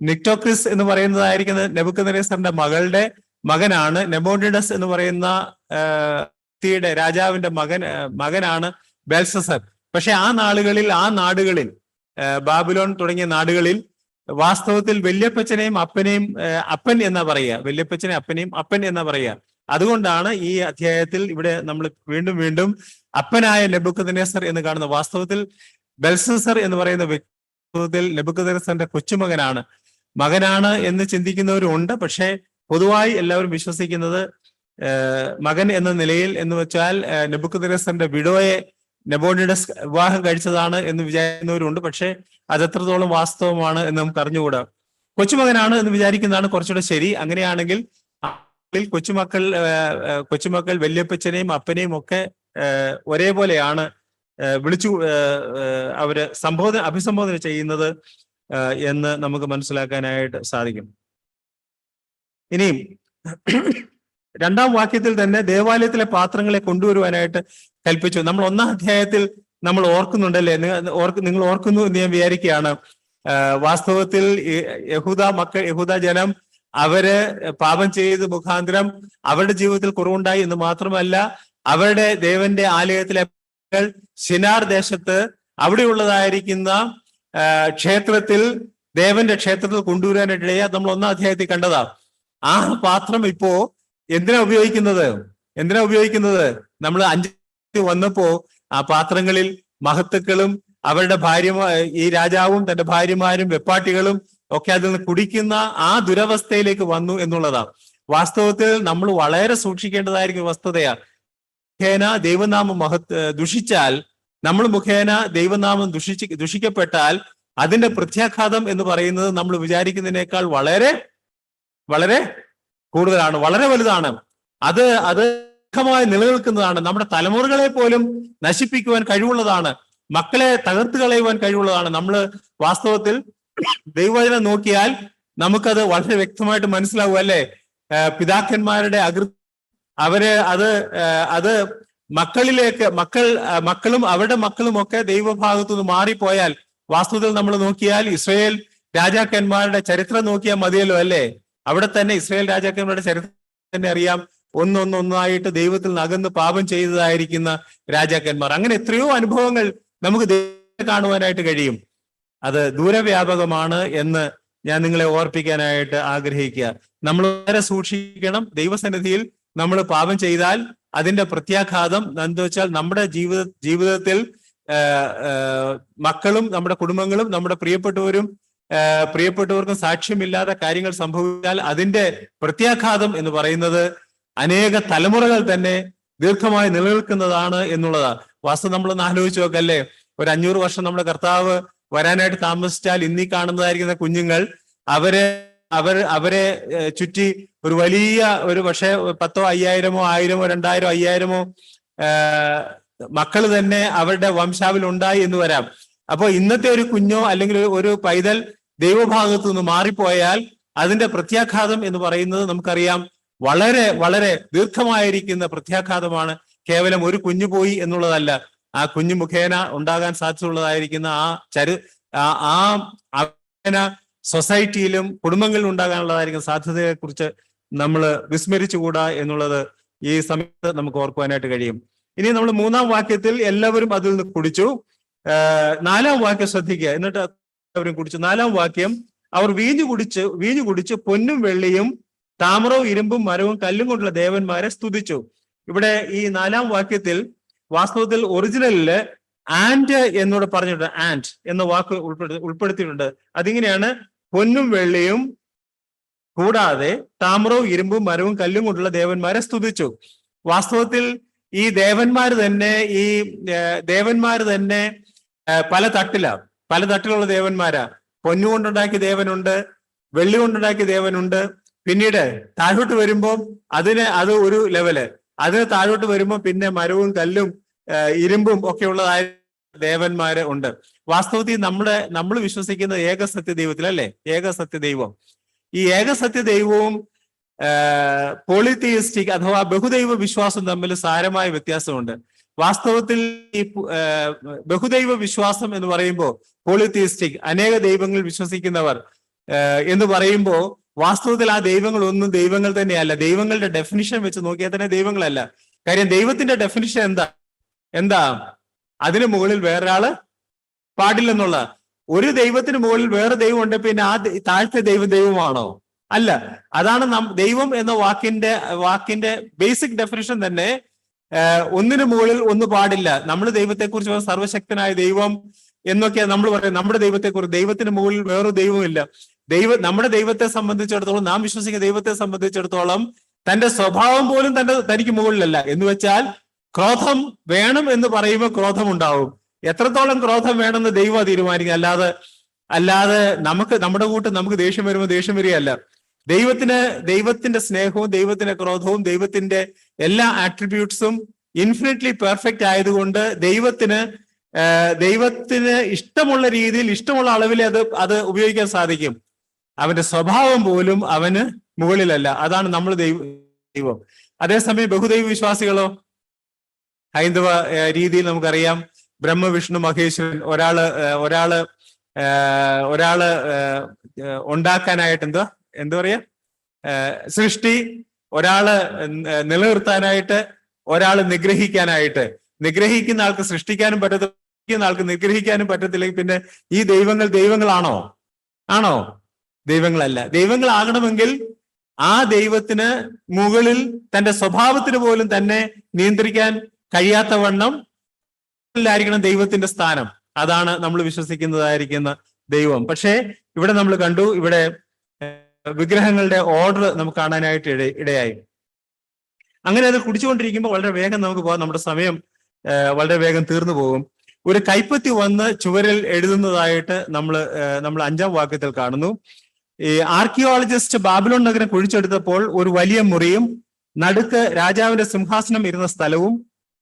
നിക്ടോക്രിസ് എന്ന് പറയുന്നതായിരിക്കുന്നത് നെബൂഖദ്നേസറിന്റെ മകളുടെ മകനാണ്. നെബോണിഡസ് എന്ന് പറയുന്ന രാജാവിന്റെ മകനാണ് ബെൽഷസ്സർ. പക്ഷെ ആ നാടുകളിൽ ബാബിലോൺ തുടങ്ങിയ നാടുകളിൽ വാസ്തവത്തിൽ വല്യപ്പച്ചനെയും അപ്പനെയും അപ്പൻ എന്നാ പറയുക. വല്യപ്പച്ചനെ അപ്പൻ എന്നാ പറയുക. അതുകൊണ്ടാണ് ഈ അധ്യായത്തിൽ ഇവിടെ നമ്മൾ വീണ്ടും അപ്പനായ നെബൂഖദ്നേസർ എന്ന് കാണുന്ന. വാസ്തവത്തിൽ ബെൽഷസ്സർ എന്ന് പറയുന്ന വ്യക്തിത്വത്തിൽ നെബൂഖദ്നേസറിന്റെ മകനാണ് എന്ന് ചിന്തിക്കുന്നവരും ഉണ്ട്. പക്ഷേ പൊതുവായി എല്ലാവരും വിശ്വസിക്കുന്നത് മകൻ എന്ന നിലയിൽ എന്ന് വെച്ചാൽ നെബൂഖദ്നേസറിന്റെ വിഡോയെ നെബോണിഡസ് വിവാഹം കഴിച്ചതാണ് എന്ന് വിചാരിക്കുന്നവരുണ്ട്. പക്ഷെ അത് എത്രത്തോളം വാസ്തവമാണ് എന്ന് നമുക്ക് അറിഞ്ഞുകൂടാ. കൊച്ചുമകനാണ് എന്ന് വിചാരിക്കുന്നതാണ് കുറച്ചുകൂടെ ശരി. അങ്ങനെയാണെങ്കിൽ കൊച്ചുമക്കൾ വല്യപ്പച്ചനെയും അപ്പനെയും ഒക്കെ ഒരേപോലെയാണ് അവര് അഭിസംബോധന ചെയ്യുന്നത് എന്ന് നമുക്ക് മനസ്സിലാക്കാനായിട്ട് സാധിക്കും. ഇനിയും രണ്ടാം വാക്യത്തിൽ തന്നെ ദേവാലയത്തിലെ പാത്രങ്ങളെ കൊണ്ടുവരുവാനായിട്ട് കൽപ്പിച്ചു. നമ്മൾ 1-ാം അധ്യായത്തിൽ നമ്മൾ ഓർക്കുന്നുണ്ടല്ലേ, നിങ്ങൾ ഓർക്കുന്നു എന്ന് ഞാൻ വിചാരിക്കുകയാണ്. വാസ്തവത്തിൽ യഹൂദ ജനം അവര് പാപം ചെയ്ത് മുഖാന്തരം അവരുടെ ജീവിതത്തിൽ കുറവുണ്ടായി എന്ന് മാത്രമല്ല, അവരുടെ ദേവന്റെ ആലയത്തിലെ ശിനാർ ദേശത്ത് അവിടെയുള്ളതായിരിക്കുന്ന ക്ഷേത്രത്തിൽ, ദേവന്റെ ക്ഷേത്രത്തിൽ കൊണ്ടുവരാനായിട്ടിടയാ നമ്മൾ 1-ാം അധ്യായത്തിൽ കണ്ടതാ. ആ പാത്രം ഇപ്പോ എന്തിനാ ഉപയോഗിക്കുന്നത്? നമ്മൾ 5 വന്നപ്പോ ആ പാത്രങ്ങളിൽ മഹത്തുക്കളും അവരുടെ ഈ രാജാവും തന്റെ ഭാര്യമാരും വെപ്പാട്ടികളും ഒക്കെ അതിൽ നിന്ന് കുടിക്കുന്ന ആ ദുരവസ്ഥയിലേക്ക് വന്നു എന്നുള്ളതാണ്. വാസ്തവത്തിൽ നമ്മൾ വളരെ സൂക്ഷിക്കേണ്ടതായിരിക്കും വസ്തുതയാണ്. മുഖേന ദൈവനാമം ദുഷിച്ചാൽ, നമ്മൾ മുഖേന ദൈവനാമം ദുഷിക്കപ്പെട്ടാൽ അതിന്റെ പ്രത്യാഘാതം എന്ന് പറയുന്നത് നമ്മൾ വിചാരിക്കുന്നതിനേക്കാൾ വളരെ വളരെ കൂടുതലാണ്, വളരെ വലുതാണ്. അത് ദീർഘമായി നിലനിൽക്കുന്നതാണ്. നമ്മുടെ തലമുറകളെ പോലും നശിപ്പിക്കുവാൻ കഴിവുള്ളതാണ്. മക്കളെ തകർത്ത് കളയുവാൻ കഴിവുള്ളതാണ്. നമ്മൾ വാസ്തവത്തിൽ ദൈവവചനം നോക്കിയാൽ നമുക്കത് വളരെ വ്യക്തമായിട്ട് മനസ്സിലാവും, അല്ലെ? പിതാക്കന്മാരുടെ അവര് അത് മക്കളും അവരുടെ മക്കളും ഒക്കെ ദൈവഭാഗത്തു നിന്ന് മാറിപ്പോയാൽ, വാസ്തവത്തിൽ നമ്മൾ നോക്കിയാൽ ഇസ്രായേൽ രാജാക്കന്മാരുടെ ചരിത്രം നോക്കിയാൽ മതിയല്ലോ, അല്ലെ? അവിടെ തന്നെ ഇസ്രായേൽ രാജാക്കന്മാരുടെ ചരിത്രം തന്നെ അറിയാം. ഒന്നൊന്നായിട്ട് ദൈവത്തിൽ നിന്ന് അകന്ന് പാപം ചെയ്തതായിരിക്കുന്ന രാജാക്കന്മാർ. അങ്ങനെ എത്രയോ അനുഭവങ്ങൾ നമുക്ക് ദൈവത്തെ കാണുവാനായിട്ട് കഴിയും. അത് ദൂരവ്യാപകമാണ് എന്ന് ഞാൻ നിങ്ങളെ ഓർപ്പിക്കാനായിട്ട് ആഗ്രഹിക്കുക. നമ്മൾ വളരെ സൂക്ഷിക്കണം. ദൈവസന്നിധിയിൽ നമ്മൾ പാപം ചെയ്താൽ അതിന്റെ പ്രത്യാഘാതം എന്താ വെച്ചാൽ, നമ്മുടെ ജീവിതത്തിൽ മക്കളും നമ്മുടെ കുടുംബങ്ങളും നമ്മുടെ പ്രിയപ്പെട്ടവർക്കും സാക്ഷ്യമില്ലാത്ത കാര്യങ്ങൾ സംഭവിച്ചാൽ അതിന്റെ പ്രത്യാഘാതം എന്ന് പറയുന്നത് അനേക തലമുറകൾ തന്നെ ദീർഘമായി നിലനിൽക്കുന്നതാണ് എന്നുള്ളതാണ്. വാസ്തവം നമ്മളൊന്ന് ആലോചിച്ച് നോക്കല്ലേ, ഒരു 500 വർഷം നമ്മുടെ കർത്താവ് വരാനായിട്ട് താമസിച്ചാൽ ഇന്നീ കാണുന്നതായിരിക്കുന്ന കുഞ്ഞുങ്ങൾ അവരെ ചുറ്റി ഒരു വലിയ പക്ഷേ 10,000, 5,000, 1,000, 2,000, 5,000 മക്കൾ തന്നെ അവരുടെ വംശാവിൽ ഉണ്ടായി എന്ന് വരാം. അപ്പോ ഇന്നത്തെ ഒരു കുഞ്ഞോ അല്ലെങ്കിൽ ഒരു പൈതൽ ദൈവഭാഗത്തു നിന്ന് മാറിപ്പോയാൽ അതിന്റെ പ്രത്യാഘാതം എന്ന് പറയുന്നത് നമുക്കറിയാം, വളരെ വളരെ ദീർഘമായിരിക്കുന്ന പ്രത്യാഘാതമാണ്. കേവലം ഒരു കുഞ്ഞു പോയി എന്നുള്ളതല്ല, ആ കുഞ്ഞു മുഖേന ഉണ്ടാകാൻ സാധ്യതയുള്ളതായിരിക്കുന്ന സൊസൈറ്റിയിലും കുടുംബങ്ങളിലും ഉണ്ടാകാനുള്ളതായിരിക്കുന്ന സാധ്യതയെ കുറിച്ച് നമ്മൾ വിസ്മരിച്ചുകൂടാ എന്നുള്ളത് ഈ സമയത്ത് നമുക്ക് ഓർക്കുവാനായിട്ട് കഴിയും. ഇനി നമ്മൾ 3-ാം വാക്യത്തിൽ എല്ലാവരും അതിൽ നിന്ന് കുടിച്ചു. 4-ാം വാക്യം ശ്രദ്ധിക്കുക. എന്നിട്ട് എല്ലാവരും കുടിച്ചു. 4-ാം വാക്യം, അവർ വീഞ്ഞു കുടിച്ച് പൊന്നും വെള്ളിയും താമ്രവും ഇരുമ്പും മരവും കല്ലും കൊണ്ടുള്ള ദേവന്മാരെ സ്തുതിച്ചു. ഇവിടെ ഈ 4-ാം വാക്യത്തിൽ വാസ്തവത്തിൽ ഒറിജിനലില് ആൻഡ് എന്നോട് പറഞ്ഞിട്ടുണ്ട്. ആൻഡ് എന്ന വാക്ക് ഉൾപ്പെടുത്തിയിട്ടുണ്ട്. അതിങ്ങനെയാണ്, പൊന്നും വെള്ളിയും കൂടാതെ താമ്രവും ഇരുമ്പും മരവും കല്ലും കൊണ്ടുള്ള ദേവന്മാരെ സ്തുതിച്ചു. വാസ്തവത്തിൽ ഈ ദേവന്മാര് തന്നെ പല തട്ടിലുള്ള ദേവന്മാരാ. പൊന്നുകൊണ്ടുണ്ടാക്കിയ ദേവനുണ്ട്, വെള്ളി കൊണ്ടുണ്ടാക്കിയ ദേവനുണ്ട്. പിന്നീട് താഴോട്ട് വരുമ്പോൾ അത് ഒരു ലെവല്. അതിന് താഴോട്ട് വരുമ്പോൾ പിന്നെ മരവും കല്ലും ഇരുമ്പും ഒക്കെ ഉള്ളതായ ദേവന്മാര് ഉണ്ട്. വാസ്തവത്തിൽ നമ്മൾ വിശ്വസിക്കുന്ന ഏകസത്യ ദൈവത്തിൽ, അല്ലെ? ഏകസത്യ ദൈവം. ഈ ഏകസത്യ ദൈവവും പോളിതിയിസ്റ്റിക് അഥവാ ബഹുദൈവ വിശ്വാസം തമ്മിൽ സാരമായ വ്യത്യാസമുണ്ട്. വാസ്തവത്തിൽ ഈ ബഹുദൈവ വിശ്വാസം എന്ന് പറയുമ്പോൾ, പോളിതിയിസ്റ്റിക് അനേക ദൈവങ്ങൾ വിശ്വസിക്കുന്നവർ എന്ന് പറയുമ്പോൾ, വാസ്തവത്തിൽ ആ ദൈവങ്ങളൊന്നും ദൈവങ്ങൾ തന്നെയല്ല. ദൈവങ്ങളുടെ ഡെഫിനിഷൻ വെച്ച് നോക്കിയാൽ തന്നെ ദൈവങ്ങളല്ല. കാര്യം ദൈവത്തിന്റെ ഡെഫിനിഷൻ എന്താ? അതിന് മുകളിൽ വേറൊരാള് പാടില്ലെന്നുള്ള. ഒരു ദൈവത്തിന് മുകളിൽ വേറെ ദൈവം ഉണ്ട്, പിന്നെ ആ താഴത്തെ ദൈവമാണോ? അല്ല. അതാണ് ദൈവം എന്ന വാക്കിന്റെ ബേസിക് ഡെഫിനിഷൻ തന്നെ. ഒന്നിനു മുകളിൽ ഒന്ന് പാടില്ല. നമ്മൾ ദൈവത്തെക്കുറിച്ച് സർവശക്തനായ ദൈവം എന്നൊക്കെയാ നമ്മൾ പറയുന്നത്. നമ്മുടെ ദൈവത്തെക്കുറിച്ച് ദൈവത്തിന് മുകളിൽ വേറൊരു ദൈവമില്ല. നമ്മുടെ ദൈവത്തെ സംബന്ധിച്ചിടത്തോളം, നാം വിശ്വസിക്കുന്ന ദൈവത്തെ സംബന്ധിച്ചിടത്തോളം തന്റെ സ്വഭാവം പോലും തനിക്ക് മുകളിലല്ല. എന്ന് വെച്ചാൽ ക്രോധം വേണം എന്ന് പറയുമ്പോൾ ക്രോധം ഉണ്ടാവും. എത്രത്തോളം ക്രോധം വേണമെന്ന് ദൈവം തീരുമാനിക്കുക. അല്ലാതെ നമ്മുടെ കൂട്ടം നമുക്ക് ദേഷ്യം വരുമ്പോൾ ദേഷ്യം വരികയല്ല. ദൈവത്തിന്റെ സ്നേഹവും ദൈവത്തിന്റെ ക്രോധവും ദൈവത്തിന്റെ എല്ലാ ആട്രിബ്യൂട്ട്സും ഇൻഫിനിറ്റ്ലി പെർഫെക്റ്റ് ആയതുകൊണ്ട് ദൈവത്തിന് ഇഷ്ടമുള്ള രീതിയിൽ, ഇഷ്ടമുള്ള അളവിൽ അത് ഉപയോഗിക്കാൻ സാധിക്കും. അവന്റെ സ്വഭാവം പോലും അവന് മുകളിലല്ല. അതാണ് നമ്മൾ ദൈവം. അതേസമയം ബഹുദൈവ വിശ്വാസികളോ, ഹൈന്ദവ രീതിയിൽ നമുക്കറിയാം ബ്രഹ്മ വിഷ്ണു മഹേശ്വരൻ, ഒരാള് ഉണ്ടാക്കാനായിട്ട് എന്താ പറയാ, സൃഷ്ടി, ഒരാള് നിലനിർത്താനായിട്ട്, ഒരാള് നിഗ്രഹിക്കാനായിട്ട്. നിഗ്രഹിക്കുന്ന ആൾക്ക് സൃഷ്ടിക്കാനും പറ്റത്തില്ല, ആൾക്ക് നിഗ്രഹിക്കാനും പറ്റത്തില്ലെങ്കിൽ പിന്നെ ഈ ദൈവങ്ങളാണോ? ആണോ? ദൈവങ്ങളല്ല. ദൈവങ്ങളാകണമെങ്കിൽ ആ ദൈവത്തിന് മുകളിൽ തന്റെ സ്വഭാവത്തിന് പോലും തന്നെ നിയന്ത്രിക്കാൻ കഴിയാത്തവണ്ണം ായിരിക്കണം ദൈവത്തിന്റെ സ്ഥാനം. അതാണ് നമ്മൾ വിശ്വസിക്കുന്നതായിരിക്കുന്ന ദൈവം. പക്ഷേ ഇവിടെ നമ്മൾ കണ്ടു, ഇവിടെ വിഗ്രഹങ്ങളുടെ ഓർഡർ നമുക്ക് കാണാനായിട്ട് ഇടയായി. അങ്ങനെ അത് കുടിച്ചുകൊണ്ടിരിക്കുമ്പോൾ വളരെ വേഗം നമുക്ക് പോകാം, നമ്മുടെ സമയം വളരെ വേഗം തീർന്നു പോകും. ഒരു കൈപ്പത്തി വന്ന് ചുവരിൽ എഴുതുന്നതായിട്ട് നമ്മൾ 5-ാം വാക്യത്തിൽ കാണുന്നു. ഈ ആർക്കിയോളജിസ്റ്റ് ബാബിലോൺ നഗരം കുഴിച്ചെടുത്തപ്പോൾ ഒരു വലിയ മുറിയും നടുക്ക് രാജാവിന്റെ സിംഹാസനം ഇരുന്ന സ്ഥലവും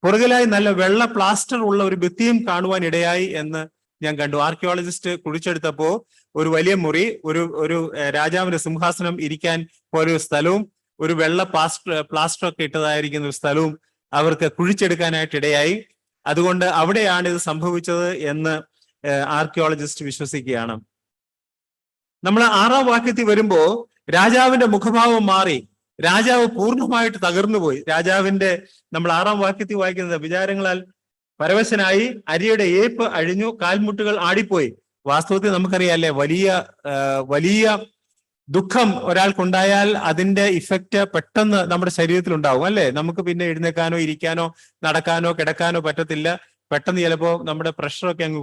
പുറകിലായി നല്ല വെള്ള പ്ലാസ്റ്റർ ഉള്ള ഒരു ഭിത്തിയും കാണുവാൻ ഇടയായി എന്ന് ഞാൻ കണ്ടു. ആർക്കിയോളജിസ്റ്റ് കുഴിച്ചെടുത്തപ്പോ ഒരു വലിയ മുറി, ഒരു രാജാവിന്റെ സിംഹാസനം ഇരിക്കാൻ പോലെ ഒരു സ്ഥലവും ഒരു വെള്ള പ്ലാസ്റ്റർ ഒക്കെ ഇട്ടതായിരിക്കുന്ന ഒരു സ്ഥലവും അവർക്ക് കുഴിച്ചെടുക്കാനായിട്ട് ഇടയായി. അതുകൊണ്ട് അവിടെയാണ് ഇത് സംഭവിച്ചത് എന്ന് ആർക്കിയോളജിസ്റ്റ് വിശ്വസിക്കുകയാണ്. നമ്മൾ 6-ാം വാക്യത്തിൽ വരുമ്പോ രാജാവിന്റെ മുഖഭാവം മാറി, രാജാവ് പൂർണ്ണമായിട്ട് തകർന്നുപോയി. രാജാവിന്റെ, നമ്മൾ 6-ാം വാക്യത്തിൽ വായിക്കുന്നത്, വിചാരങ്ങളാൽ പരവശനായി അരിയുടെ ഏപ്പ് അഴിഞ്ഞു, കാൽമുട്ടുകൾ ആടിപ്പോയി. വാസ്തവത്തിൽ നമുക്കറിയാല്ലേ, വലിയ ദുഃഖം ഒരാൾക്കുണ്ടായാൽ അതിന്റെ ഇഫക്റ്റ് പെട്ടെന്ന് നമ്മുടെ ശരീരത്തിൽ ഉണ്ടാവും, അല്ലെ? നമുക്ക് പിന്നെ എഴുന്നേക്കാനോ ഇരിക്കാനോ നടക്കാനോ കിടക്കാനോ പറ്റത്തില്ല. പെട്ടെന്ന് ചിലപ്പോ നമ്മുടെ പ്രഷറൊക്കെ അങ്ങ്,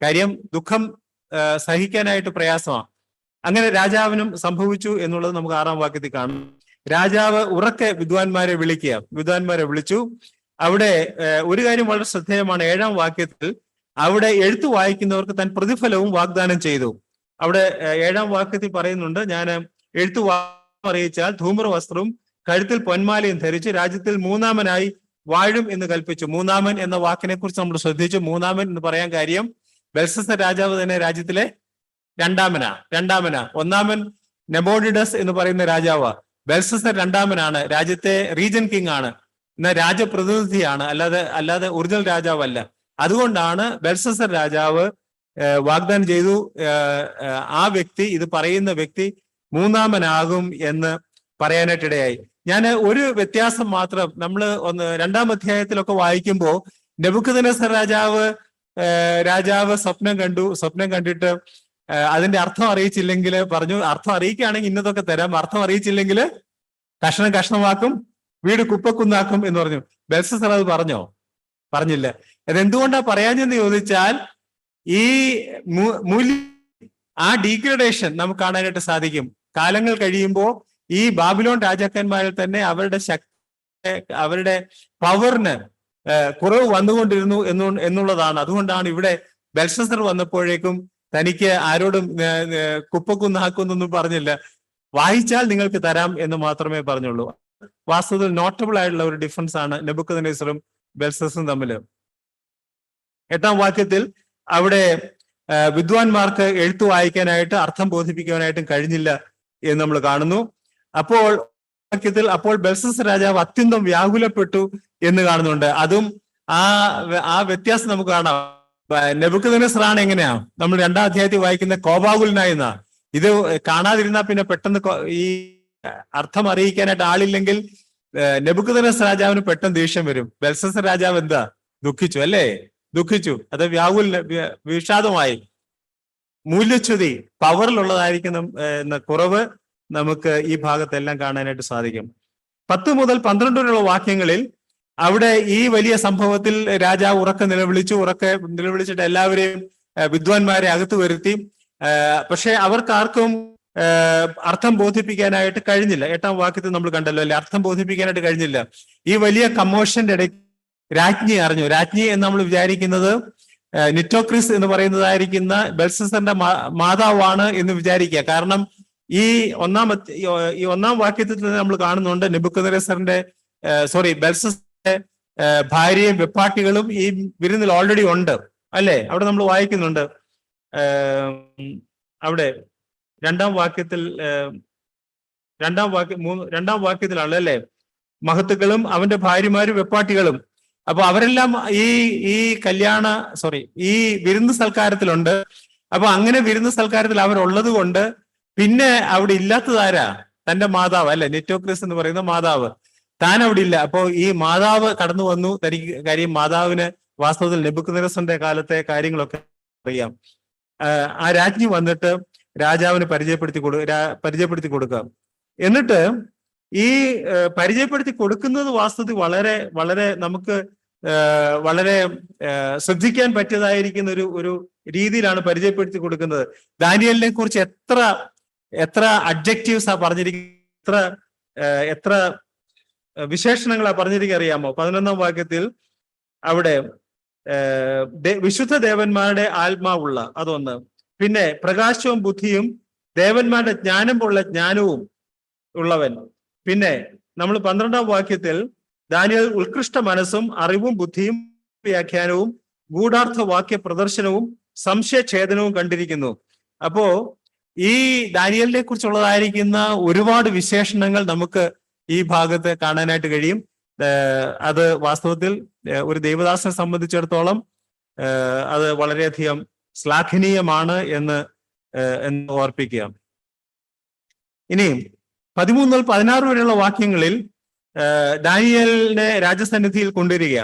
കാര്യം ദുഃഖം സഹിക്കാനായിട്ട് പ്രയാസമാണ്. അങ്ങനെ രാജാവിനും സംഭവിച്ചു എന്നുള്ളത് നമുക്ക് 6-ാം വാക്യത്തിൽ കാണും. രാജാവ് ഉറക്കെ വിദ്വാൻമാരെ വിളിച്ചു. അവിടെ ഒരു കാര്യം വളരെ ശ്രദ്ധേയമാണ്. 7-ാം വാക്യത്തിൽ അവിടെ എഴുത്തു വായിക്കുന്നവർക്ക് താൻ പ്രതിഫലവും വാഗ്ദാനം ചെയ്തു. അവിടെ 7-ാം വാക്യത്തിൽ പറയുന്നുണ്ട്, ഞാൻ എഴുത്തു അറിയിച്ചാൽ ധൂമ്ര വസ്ത്രവും കഴുത്തിൽ പൊന്മാലയും ധരിച്ച് രാജ്യത്തിൽ 3-ാമനായി വാഴും എന്ന് കൽപ്പിച്ചു. 3-ാമൻ എന്ന വാക്കിനെ കുറിച്ച് നമ്മൾ ശ്രദ്ധിച്ചു. 3-ാമൻ എന്ന് പറയാൻ കാര്യം ബെൽഷസ്സർ രാജാവ് തന്നെ രാജ്യത്തിലെ രണ്ടാമനാ. 1-ാമൻ നെബോഡിഡസ് എന്ന് പറയുന്ന രാജാവ്. ബെൽഷസ്സർ 2-ാമനാണ്, രാജ്യത്തെ റീജൻ കിങ് ആണ്, എന്നാൽ രാജപ്രതിനിധിയാണ്, അല്ലാതെ ഒറിജിനൽ രാജാവല്ല. അതുകൊണ്ടാണ് ബെൽഷസ്സർ രാജാവ് വാഗ്ദാനം ചെയ്തു, ആ വ്യക്തി, ഇത് പറയുന്ന വ്യക്തി 3-ാമനാകും എന്ന് പറയാനായിട്ടിടയായി. ഞാൻ ഒരു വ്യത്യാസം മാത്രം, നമ്മൾ 2-ാം അധ്യായത്തിലൊക്കെ വായിക്കുമ്പോൾ നെബൂഖദ്നേസർ രാജാവ് സ്വപ്നം കണ്ടിട്ട് അതിന്റെ അർത്ഥം അറിയിച്ചില്ലെങ്കിൽ പറഞ്ഞു, അർത്ഥം അറിയിക്കുകയാണെങ്കിൽ ഇന്നതൊക്കെ തരാം, അർത്ഥം അറിയിച്ചില്ലെങ്കിൽ കഷ്ണമാക്കും, വീട് കുപ്പക്കുന്നാക്കും എന്ന് പറഞ്ഞു. ബെൽഷസ്സർ അത് പറഞ്ഞില്ല. അതെന്തുകൊണ്ടാ പറയാഞ്ഞെന്ന് ചോദിച്ചാൽ, ഈ ആ ഡീഗ്രഡേഷൻ നമുക്ക് കാണാനായിട്ട് സാധിക്കും. കാലങ്ങൾ കഴിയുമ്പോൾ ഈ ബാബിലോൺ രാജാക്കന്മാരിൽ തന്നെ അവരുടെ പവറിന് കുറവ് വന്നുകൊണ്ടിരുന്നു എന്നുള്ളതാണ്. അതുകൊണ്ടാണ് ഇവിടെ ബെൽഷസ്സർ വന്നപ്പോഴേക്കും തനിക്ക് ആരോടും കുപ്പക്കുന്നാക്കുന്നൊന്നും പറഞ്ഞില്ല, വായിച്ചാൽ നിങ്ങൾക്ക് തരാം എന്ന് മാത്രമേ പറഞ്ഞുള്ളൂ. വാസ്തവത്തിൽ നോട്ടബിൾ ആയിട്ടുള്ള ഒരു ഡിഫറൻസ് ആണ് നെബൂഖദ്നേസറും ബെൽഷസ്സറും തമ്മിൽ. 8-ാം വാക്യത്തിൽ അവിടെ വിദ്വാൻമാർക്ക് എഴുത്തു വായിക്കാനായിട്ട് അർത്ഥം ബോധിപ്പിക്കാനായിട്ടും കഴിഞ്ഞില്ല എന്ന് നമ്മൾ കാണുന്നു. അപ്പോൾ ബെൽഷസ്സർ രാജാവ് അത്യന്തം വ്യാകുലപ്പെട്ടു എന്ന് കാണുന്നുണ്ട്. അതും ആ വ്യത്യാസം നമുക്ക് കാണാം. നെബൂഖദ്നേസറാണ് എങ്ങനെയാ, നമ്മൾ 2-ാം അധ്യായത്തിൽ വായിക്കുന്ന കോപാകുലനായിരുന്ന, ഇത് കാണാതിരുന്നാൽ പിന്നെ പെട്ടെന്ന് ഈ അർത്ഥം അറിയിക്കാനായിട്ട് ആളില്ലെങ്കിൽ നെബൂഖദ്നേസർ രാജാവിന് പെട്ടെന്ന് ദേഷ്യം വരും. ബെൽഷസ്സർ രാജാവ് എന്താ, ദുഃഖിച്ചു. അത് വിഷാദമായി. മൂല്യച്യുതി, പവറിലുള്ളതായിരിക്കുന്ന കുറവ് നമുക്ക് ഈ ഭാഗത്തെല്ലാം കാണാനായിട്ട് സാധിക്കും. 10 മുതൽ 12 വരെയുള്ള വാക്യങ്ങളിൽ അവിടെ ഈ വലിയ സംഭവത്തിൽ രാജാവ് ഉറക്കെ നിലവിളിച്ചിട്ട് എല്ലാവരെയും വിദ്വാൻമാരെ അകത്ത് വരുത്തി. പക്ഷെ അവർക്കാർക്കും അർത്ഥം ബോധിപ്പിക്കാനായിട്ട് കഴിഞ്ഞില്ല. 8-ാം വാക്യത്തിൽ നമ്മൾ കണ്ടല്ലോ അല്ലെ, അർത്ഥം ബോധിപ്പിക്കാനായിട്ട് കഴിഞ്ഞില്ല. ഈ വലിയ കമ്മോഷന്റെ ഇടയ്ക്ക് രാജ്ഞി അറിഞ്ഞു. രാജ്ഞി എന്ന് നമ്മൾ വിചാരിക്കുന്നത് നിറ്റോക്രിസ് എന്ന് പറയുന്നതായിരിക്കുന്ന ബെൽഷസ്സറിന്റെ മാതാവാണ് എന്ന് വിചാരിക്കുക. കാരണം ഈ 1-ാം വാക്യത്തിൽ തന്നെ നമ്മൾ കാണുന്നുണ്ട് ബെൽഷസ്സറിന്റെ ഭാര്യയും വെപ്പാട്ടികളും ഈ വിരുന്നിൽ ഓൾറെഡി ഉണ്ട്, അല്ലെ? അവിടെ നമ്മൾ വായിക്കുന്നുണ്ട്, അവിടെ 2-ാം വാക്യത്തിൽ രണ്ടാം വാക്യത്തിലാണ് അല്ലെ, മഹത്തുക്കളും അവന്റെ ഭാര്യമാരും വെപ്പാട്ടികളും. അപ്പൊ അവരെല്ലാം ഈ ഈ വിരുന്ന് സൽക്കാരത്തിലുണ്ട്. അപ്പൊ അങ്ങനെ വിരുന്ന് സൽക്കാരത്തിൽ അവരുള്ളത് കൊണ്ട് പിന്നെ അവിടെ ഇല്ലാത്തതാരാ? തന്റെ മാതാവ് അല്ലെ, നെറ്റോക്രിസ് എന്ന് പറയുന്ന മാതാവ്. താൻ അവിടെ ഇല്ല. അപ്പോ ഈ മാതാവ് കടന്നു വന്നു. തനിക്ക് കാര്യം മാതാവിന് വാസ്തവത്തിൽ നെബൂഖദ്നേസറിന്റെ കാലത്തെ കാര്യങ്ങളൊക്കെ അറിയാം. ആ രാജ്ഞി വന്നിട്ട് രാജാവിന് പരിചയപ്പെടുത്തി കൊടുക്കാം. എന്നിട്ട് ഈ പരിചയപ്പെടുത്തി കൊടുക്കുന്നത് വാസ്തവത്തിൽ വളരെ വളരെ നമുക്ക് വളരെ ശ്രദ്ധിക്കാൻ പറ്റിയതായിരിക്കുന്ന ഒരു രീതിയിലാണ് പരിചയപ്പെടുത്തി കൊടുക്കുന്നത്. ദാനിയേലിനെ കുറിച്ച് എത്ര അഡ്ജക്റ്റീവ്സ് ആ പറഞ്ഞിരിക്കുന്നത്, എത്ര വിശേഷണങ്ങളാ പറഞ്ഞിരിക്കുക അറിയാമോ? 11-ാം വാക്യത്തിൽ അവിടെ വിശുദ്ധ ദേവന്മാരുടെ ആത്മാവുള്ള, അതൊന്ന്. പിന്നെ പ്രകാശവും ബുദ്ധിയും ദേവന്മാരുടെ ജ്ഞാനം പോലുള്ള ജ്ഞാനവും ഉള്ളവൻ. പിന്നെ നമ്മൾ 12-ാം വാക്യത്തിൽ ദാനിയേൽ ഉത്കൃഷ്ട മനസ്സും അറിവും ബുദ്ധിയും വ്യാഖ്യാനവും ഗൂഢാർത്ഥ വാക്യ പ്രദർശനവും സംശയഛേദനവും കണ്ടിരിക്കുന്നു. അപ്പോ ഈ ദാനിയേലിനെ കുറിച്ചുള്ളതായിരിക്കുന്ന ഒരുപാട് വിശേഷണങ്ങൾ നമുക്ക് ഈ ഭാഗത്ത് കാണാനായിട്ട് കഴിയും. അത് വാസ്തവത്തിൽ ഒരു ദൈവദാസനെ സംബന്ധിച്ചിടത്തോളം അത് വളരെയധികം ശ്ലാഘനീയമാണ് എന്ന് ഓർപ്പിക്കുക. ഇനി 13 മുതൽ 16 വരെയുള്ള വാക്യങ്ങളിൽ ദാനിയേലിനെ രാജസന്നിധിയിൽ കൊണ്ടുവരിക.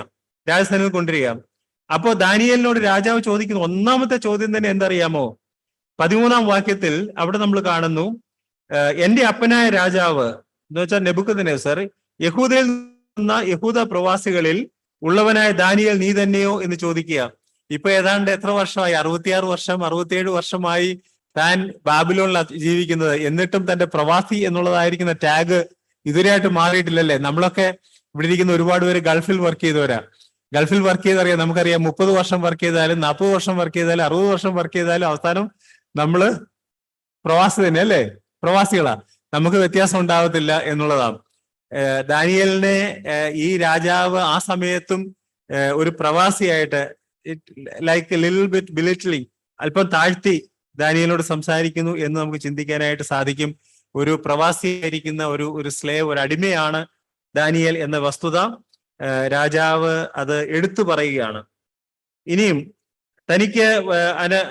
അപ്പോ ദാനിയേലിനോട് രാജാവ് ചോദിക്കുന്ന ഒന്നാമത്തെ ചോദ്യം തന്നെ എന്തറിയാമോ? 13-ാം വാക്യത്തിൽ അവിടെ നമ്മൾ കാണുന്നു, എന്റെ അപ്പനായ രാജാവ് എന്ന് വെച്ചാൽ നെബൂഖദ്നേസർ യഹൂദയിൽ നിന്ന യഹൂദ പ്രവാസികളിൽ ഉള്ളവനായ ദാനിയേൽ നീ തന്നെയോ എന്ന് ചോദിക്കുക. ഇപ്പൊ ഏതാണ്ട് എത്ര വർഷമായി? 66 വർഷം 67 വർഷമായി താൻ ബാബിലോണിൽ ജീവിക്കുന്നത്. എന്നിട്ടും തന്റെ പ്രവാസി എന്നുള്ളതായിരിക്കുന്ന ടാഗ് ഇതുവരെയായിട്ട് മാറിയിട്ടില്ലല്ലേ? നമ്മളൊക്കെ ഇവിടെ ഇരിക്കുന്ന ഒരുപാട് പേര് ഗൾഫിൽ വർക്ക് ചെയ്തവരാ. ഗൾഫിൽ വർക്ക് ചെയ്തറിയാം, നമുക്കറിയാം 30 വർഷം വർക്ക് ചെയ്താലും 40 വർഷം വർക്ക് ചെയ്താലും 60 വർഷം വർക്ക് ചെയ്താലും അവസാനം നമ്മള് പ്രവാസി തന്നെ അല്ലേ, പ്രവാസികളാ. നമുക്ക് വ്യത്യാസം ഉണ്ടാവത്തില്ല എന്നുള്ളതാണ്. ദാനിയേലിനെ ഈ രാജാവ് ആ സമയത്തും ഒരു പ്രവാസിയായിട്ട് ലൈക്ക് ലിറ്റിൽ ബിറ്റ് ബിലിറ്റ്ലിംഗ്, അല്പം താഴ്ത്തി ദാനിയേലിനോട് സംസാരിക്കുന്നു എന്ന് നമുക്ക് ചിന്തിക്കാനായിട്ട് സാധിക്കും. ഒരു പ്രവാസിയായിരിക്കുന്ന ഒരു സ്ലേവ്, ഒരു അടിമയാണ് ദാനിയേൽ എന്ന വസ്തുത രാജാവ് അത് എടുത്തു പറയുകയാണ്. ഇനിയും തനിക്ക്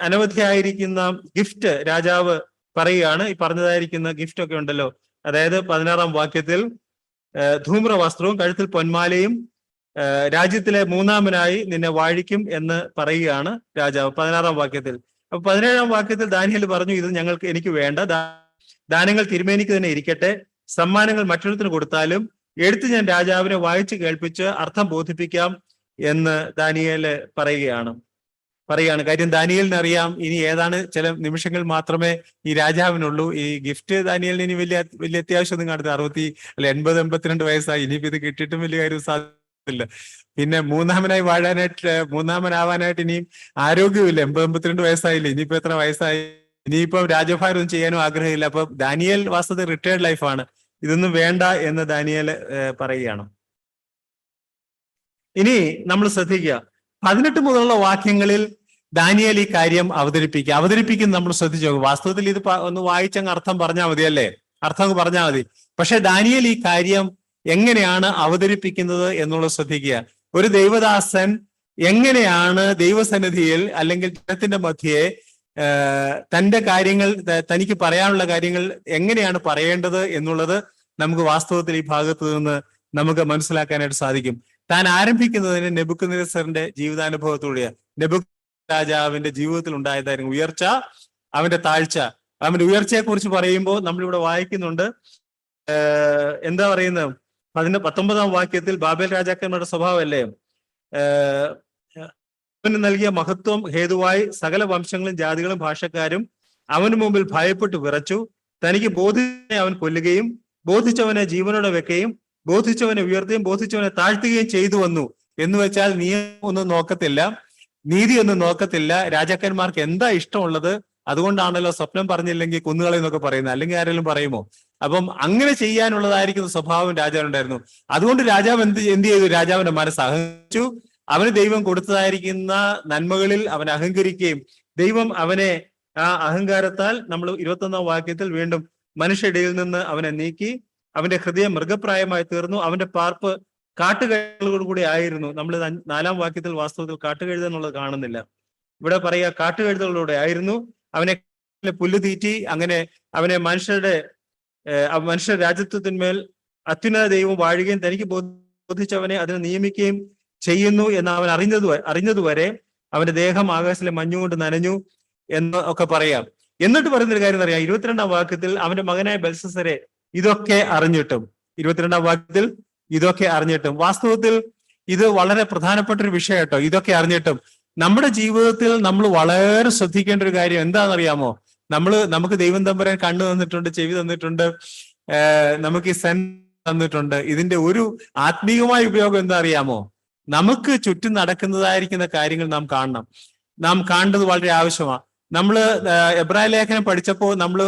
അനവധിയായിരിക്കുന്ന ഗിഫ്റ്റ് രാജാവ് പറയുകയാണ്. ഈ പറഞ്ഞതായിരിക്കുന്ന ഗിഫ്റ്റ് ഒക്കെ ഉണ്ടല്ലോ, അതായത് 16-ാം വാക്യത്തിൽ ധൂമ്രവസ്ത്രവും കഴുത്തിൽ പൊന്മാലയും രാജ്യത്തിലെ മൂന്നാമനായി നിന്നെ വാഴിക്കും എന്ന് പറയുകയാണ് രാജാവ് 16-ാം വാക്യത്തിൽ. അപ്പൊ 17-ാം വാക്യത്തിൽ ദാനിയേൽ പറഞ്ഞു, ഇത് എനിക്ക് വേണ്ട, ദാനങ്ങൾ തിരുമേനിക്ക് തന്നെ ഇരിക്കട്ടെ, സമ്മാനങ്ങൾ മറ്റൊരുത്തിന് കൊടുത്താലും എടുത്ത് ഞാൻ രാജാവിനെ വായിച്ച് കേൾപ്പിച്ച് അർത്ഥം ബോധിപ്പിക്കാം എന്ന് ദാനിയേൽ പറയുകയാണ്. കാര്യം ദാനിയേലിന് അറിയാം ഇനി ഏതാണ് ചില നിമിഷങ്ങൾ മാത്രമേ ഈ രാജാവിനുള്ളൂ. ഈ ഗിഫ്റ്റ് ദാനിയേലിന് ഇനി വലിയ അത്യാവശ്യമൊന്നും കാണുന്നത് 80 82 വയസ്സായി. ഇനിയിപ്പോ ഇത് കിട്ടിയിട്ടും വലിയ കാര്യം സാധിക്കില്ല. പിന്നെ മൂന്നാമനാവാനായിട്ട് ഇനിയും ആരോഗ്യമില്ല. 82 വയസ്സായില്ലേ, ഇനിയിപ്പോ എത്ര വയസ്സായി? ഇനിയിപ്പം രാജഭാരം ഒന്നും ചെയ്യാനും ആഗ്രഹമില്ല. അപ്പൊ ദാനിയേൽ വാസ്തവത്തിൽ റിട്ടയർഡ് ലൈഫാണ്, ഇതൊന്നും വേണ്ട എന്ന് ദാനിയേൽ പറയുകയാണ്. ഇനി നമ്മൾ ശ്രദ്ധിക്കുക, 18 മുതലുള്ള വാക്യങ്ങളിൽ ദാനിയേൽ ഈ കാര്യം അവതരിപ്പിക്കുന്ന നമ്മൾ ശ്രദ്ധിച്ചു നോക്കും. വാസ്തവത്തിൽ ഇത് ഒന്ന് വായിച്ചങ്ങ് അർത്ഥം പറഞ്ഞാൽ മതി അല്ലേ, അർത്ഥം പറഞ്ഞാൽ മതി. പക്ഷെ ദാനിയേൽ ഈ കാര്യം എങ്ങനെയാണ് അവതരിപ്പിക്കുന്നത് എന്നുള്ളത് ശ്രദ്ധിക്കുക. ഒരു ദൈവദാസൻ എങ്ങനെയാണ് ദൈവസന്നിധിയിൽ അല്ലെങ്കിൽ ജനത്തിന്റെ മധ്യേ തന്റെ കാര്യങ്ങൾ, തനിക്ക് പറയാനുള്ള കാര്യങ്ങൾ എങ്ങനെയാണ് പറയേണ്ടത് എന്നുള്ളത് നമുക്ക് വാസ്തവത്തിൽ ഈ ഭാഗത്ത് നിന്ന് നമുക്ക് മനസ്സിലാക്കാനായിട്ട് സാധിക്കും. താൻ ആരംഭിക്കുന്നതിന് നെബൂഖദ്നേസറിന്റെ ജീവിതാനുഭവത്തോടെയാണ്. നെബൂഖദ്നേസർ രാജാവിന്റെ ജീവിതത്തിൽ ഉണ്ടായതായിരുന്നു ഉയർച്ച, അവന്റെ താഴ്ച. അവന്റെ ഉയർച്ചയെ കുറിച്ച് പറയുമ്പോൾ നമ്മളിവിടെ വായിക്കുന്നുണ്ട്, എന്താ പറയുന്നത്? 19-ാം വാക്യത്തിൽ ബാബേൽ രാജാക്കന്മാരുടെ സ്വഭാവമല്ലേ, അവന് നൽകിയ മഹത്വം ഹേതുവായി സകല വംശങ്ങളും ജാതികളും ഭാഷക്കാരും അവന് മുമ്പിൽ ഭയപ്പെട്ടു വിറച്ചു. തനിക്ക് ബോധിച്ചവനെ അവൻ കൊല്ലുകയും ബോധിച്ചവനെ ജീവനോടെ വെക്കുകയും ബോധിച്ചവനെ ഉയർത്തുകയും ബോധിച്ചവനെ താഴ്ത്തുകയും ചെയ്തു വന്നു. എന്ന് വെച്ചാൽ നിയമം ഒന്നും നോക്കത്തില്ല, നീതി ഒന്നും നോക്കത്തില്ല, രാജാക്കന്മാർക്ക് എന്താ ഇഷ്ടമുള്ളത് അതുകൊണ്ടാണല്ലോ സ്വപ്നം പറഞ്ഞില്ലെങ്കിൽ കുന്നുകളെന്നൊക്കെ പറയുന്നത്. അല്ലെങ്കിൽ ആരെങ്കിലും പറയുമോ? അപ്പം അങ്ങനെ ചെയ്യാനുള്ളതായിരിക്കുന്ന സ്വഭാവം രാജാവിനുണ്ടായിരുന്നു. അതുകൊണ്ട് രാജാവ് എന്ത് ചെയ്തു? രാജാവിന്റെ മനസ്സ് അഹങ്കരിച്ചു. അവന് ദൈവം കൊടുത്തതായിരിക്കുന്ന നന്മകളിൽ അവൻ അഹങ്കരിക്കുകയും ദൈവം അവനെ ആ അഹങ്കാരത്താൽ, നമ്മൾ 21-ാം വാക്യത്തിൽ വീണ്ടും മനുഷ്യയിടയിൽ നിന്ന് അവനെ നീക്കി. അവന്റെ ഹൃദയം മൃഗപ്രായമായി തീർന്നു. അവന്റെ പാർപ്പ് കാട്ടുകഴുതകളോടുകൂടി ആയിരുന്നു. നമ്മൾ 4-ാം വാക്യത്തിൽ വാസ്തവത്തിൽ കാട്ടുകഴുത എന്നുള്ളത് കാണുന്നില്ല. ഇവിടെ പറയുക കാട്ടുകഴുതകളോടെ ആയിരുന്നു. അവനെ പുല്ല് തീറ്റി. അങ്ങനെ അവനെ മനുഷ്യ രാജ്യത്വത്തിന്മേൽ അത്യുന്നത ദൈവം വാഴുകയും തനിക്ക് ബോധിച്ചവനെ അതിനെ നിയമിക്കുകയും ചെയ്യുന്നു എന്ന് അവൻ അറിഞ്ഞതുവരെ അവന്റെ ദേഹം ആകാശത്തിലെ മഞ്ഞുകൊണ്ട് നനഞ്ഞു എന്ന് ഒക്കെ പറയാം. എന്നിട്ട് പറയുന്നൊരു കാര്യം അറിയാം, 22-ാം വാക്യത്തിൽ അവന്റെ മകനായ ബെൽസസരെ ഇതൊക്കെ അറിഞ്ഞിട്ടും, 22-ാം വാക്യത്തിൽ ഇതൊക്കെ അറിഞ്ഞിട്ടും, വാസ്തവത്തിൽ ഇത് വളരെ പ്രധാനപ്പെട്ട ഒരു വിഷയം കേട്ടോ. ഇതൊക്കെ അറിഞ്ഞിട്ടും നമ്മുടെ ജീവിതത്തിൽ നമ്മൾ വളരെ ശ്രദ്ധിക്കേണ്ട ഒരു കാര്യം എന്താണെന്നറിയാമോ? നമുക്ക് ദൈവം തമ്പുരാൻ കണ്ണ് തന്നിട്ടുണ്ട്, ചെവി തന്നിട്ടുണ്ട്, നമുക്ക് ഈ സെൻ തന്നിട്ടുണ്ട്. ഇതിന്റെ ഒരു ആത്മീയമായ ഉപയോഗം എന്താ അറിയാമോ? നമുക്ക് ചുറ്റും നടക്കുന്നതായിരിക്കുന്ന കാര്യങ്ങൾ നാം കാണണം. നാം കാണേണ്ടത് വളരെ ആവശ്യമാണ്. നമ്മൾ എബ്രായ ലേഖനം പഠിച്ചപ്പോൾ നമ്മൾ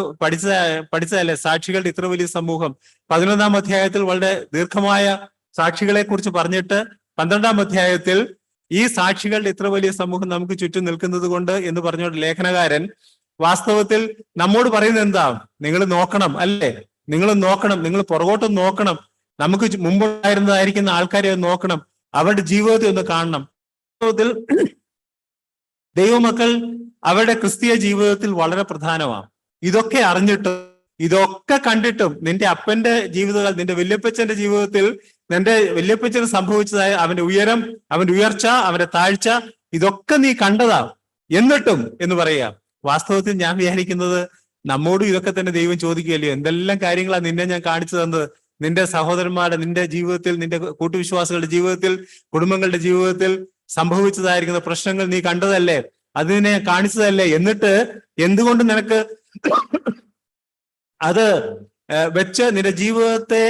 പഠിച്ചതല്ലേ സാക്ഷികളുടെ ഇത്ര വലിയ സമൂഹം. 11-ാം അധ്യായത്തിൽ വളരെ ദീർഘമായ സാക്ഷികളെ കുറിച്ച് പറഞ്ഞിട്ട് 12-ാം അധ്യായത്തിൽ ഈ സാക്ഷികളുടെ ഇത്ര വലിയ സമൂഹം നമുക്ക് ചുറ്റും നിൽക്കുന്നത് കൊണ്ട് എന്ന് പറഞ്ഞുകൊണ്ട് ലേഖനകാരൻ വാസ്തവത്തിൽ നമ്മോട് പറയുന്നത് എന്താ? നിങ്ങൾ നോക്കണം, അല്ലേ? നിങ്ങൾ നോക്കണം, നിങ്ങൾ പുറകോട്ട് നോക്കണം, നമുക്ക് മുമ്പുണ്ടായിരുന്നതായിരിക്കുന്ന ആൾക്കാരെ നോക്കണം, അവരുടെ ജീവിതത്തെ ഒന്ന് കാണണം. വാസ്തവത്തിൽ ദൈവമക്കൾ അവരുടെ ക്രിസ്തീയ ജീവിതത്തിൽ വളരെ പ്രധാനമാണ്. ഇതൊക്കെ അറിഞ്ഞിട്ടും ഇതൊക്കെ കണ്ടിട്ടും നിന്റെ അപ്പന്റെ ജീവിതങ്ങൾ, നിന്റെ വല്യപ്പച്ചന്റെ ജീവിതത്തിൽ നിന്റെ വല്യപ്പച്ചന് സംഭവിച്ചതായ അവന്റെ ഉയരം, അവന്റെ ഉയർച്ച, അവന്റെ താഴ്ച, ഇതൊക്കെ നീ കണ്ടതാ. എന്നിട്ടും എന്ന് പറയാം. വാസ്തവത്തിൽ ഞാൻ വിചാരിക്കുന്നത് നമ്മോടും ഇതൊക്കെ തന്നെ ദൈവം ചോദിക്കുകയല്ലോ. എന്തെല്ലാം കാര്യങ്ങളാണ് നിന്നെ ഞാൻ കാണിച്ചു തന്നത്. നിന്റെ സഹോദരന്മാരുടെ, നിന്റെ ജീവിതത്തിൽ, നിന്റെ കൂട്ടുവിശ്വാസികളുടെ ജീവിതത്തിൽ, കുടുംബങ്ങളുടെ ജീവിതത്തിൽ സംഭവിച്ചതായിരിക്കുന്ന പ്രശ്നങ്ങൾ നീ കണ്ടതല്ലേ, അതിനെ കാണിച്ചതല്ലേ. എന്നിട്ട് എന്തുകൊണ്ട് നിനക്ക് അത് വെച്ച് നിന്റെ ജീവിതത്തെ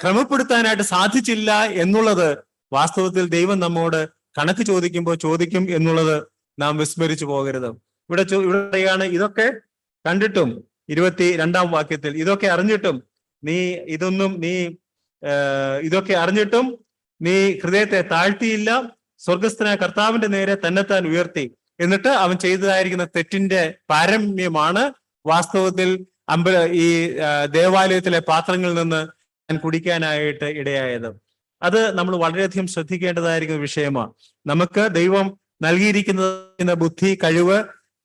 ക്രമപ്പെടുത്താനായിട്ട് സാധിച്ചില്ല എന്നുള്ളത് വാസ്തവത്തിൽ ദൈവം നമ്മോട് കണക്ക് ചോദിക്കും എന്നുള്ളത് നാം വിസ്മരിച്ചു പോകരുത്. ഇവിടെ പറയുകയാണ്, ഇതൊക്കെ കണ്ടിട്ടും 22-ാം വാക്യത്തിൽ ഇതൊക്കെ അറിഞ്ഞിട്ടും ഇതൊക്കെ അറിഞ്ഞിട്ടും നീ ഹൃദയത്തെ താഴ്ത്തിയില്ല, സ്വർഗസ്ഥനായ കർത്താവിന്റെ നേരെ തന്നെത്താൻ ഉയർത്തി. എന്നിട്ട് അവൻ ചെയ്തതായിരിക്കുന്ന തെറ്റിന്റെ പാരമ്യമാണ് വാസ്തവത്തിൽ ഈ ദേവാലയത്തിലെ പാത്രങ്ങളിൽ നിന്ന് ഞാൻ കുടിക്കാനായിട്ട് ഇടയായത്. അത് നമ്മൾ വളരെയധികം ശ്രദ്ധിക്കേണ്ടതായിരിക്കുന്ന വിഷയമാണ്. നമുക്ക് ദൈവം നൽകിയിരിക്കുന്ന ബുദ്ധി, കഴിവ്,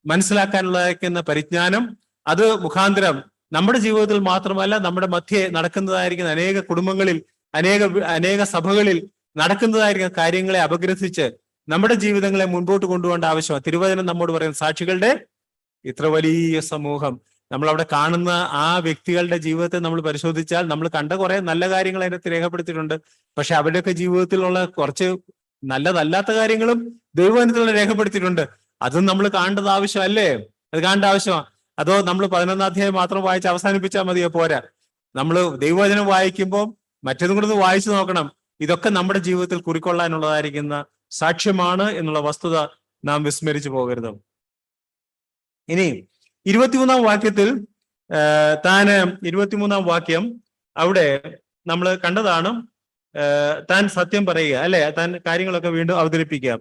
മനസ്സിലാക്കാനുള്ളതായിരിക്കുന്ന പരിജ്ഞാനം, അത് മുഖാന്തരം നമ്മുടെ ജീവിതത്തിൽ മാത്രമല്ല നമ്മുടെ മധ്യേ നടക്കുന്നതായിരിക്കുന്ന അനേക കുടുംബങ്ങളിൽ, അനേക സഭകളിൽ നടക്കുന്നതായിരിക്കുന്ന കാര്യങ്ങളെ അപഗ്രഥിച്ച് നമ്മുടെ ജീവിതങ്ങളെ മുൻപോട്ട് കൊണ്ടുപോകേണ്ട ആവശ്യമാണ്. തിരുവചനം നമ്മോട് പറയുന്ന സാക്ഷികളുടെ ഇത്ര വലിയ സമൂഹം, നമ്മൾ അവിടെ കാണുന്ന ആ വ്യക്തികളുടെ ജീവിതത്തെ നമ്മൾ പരിശോധിച്ചാൽ നമ്മൾ കണ്ട കുറെ നല്ല കാര്യങ്ങൾ അതിനകത്ത് രേഖപ്പെടുത്തിയിട്ടുണ്ട്. പക്ഷെ അവരുടെയൊക്കെ ജീവിതത്തിലുള്ള കുറച്ച് നല്ലതല്ലാത്ത കാര്യങ്ങളും ദൈവവചനത്തിൽ രേഖപ്പെടുത്തിയിട്ടുണ്ട്. അതും നമ്മൾ കാണേണ്ടത് ആവശ്യമല്ലേ? അത് കാണേണ്ട ആവശ്യമാണ്. അതോ നമ്മൾ 11-ാം അധ്യായം മാത്രം വായിച്ച് അവസാനിപ്പിച്ചാൽ മതിയോ? പോരാ. നമ്മൾ ദൈവവചനം വായിക്കുമ്പോൾ മറ്റേതും കൂടെ വായിച്ചു നോക്കണം. ഇതൊക്കെ നമ്മുടെ ജീവിതത്തിൽ കുറിക്കൊള്ളാനുള്ളതായിരിക്കുന്ന സാക്ഷ്യമാണ് എന്നുള്ള വസ്തുത നാം വിസ്മരിച്ചു പോകരുത്. ഇനി 23-ാം വാക്യത്തിൽ 23-ാം വാക്യം അവിടെ നമ്മൾ കണ്ടതാണ്. താൻ സത്യം പറയുക, അല്ലെ? താൻ കാര്യങ്ങളൊക്കെ വീണ്ടും അവതരിപ്പിക്കുക.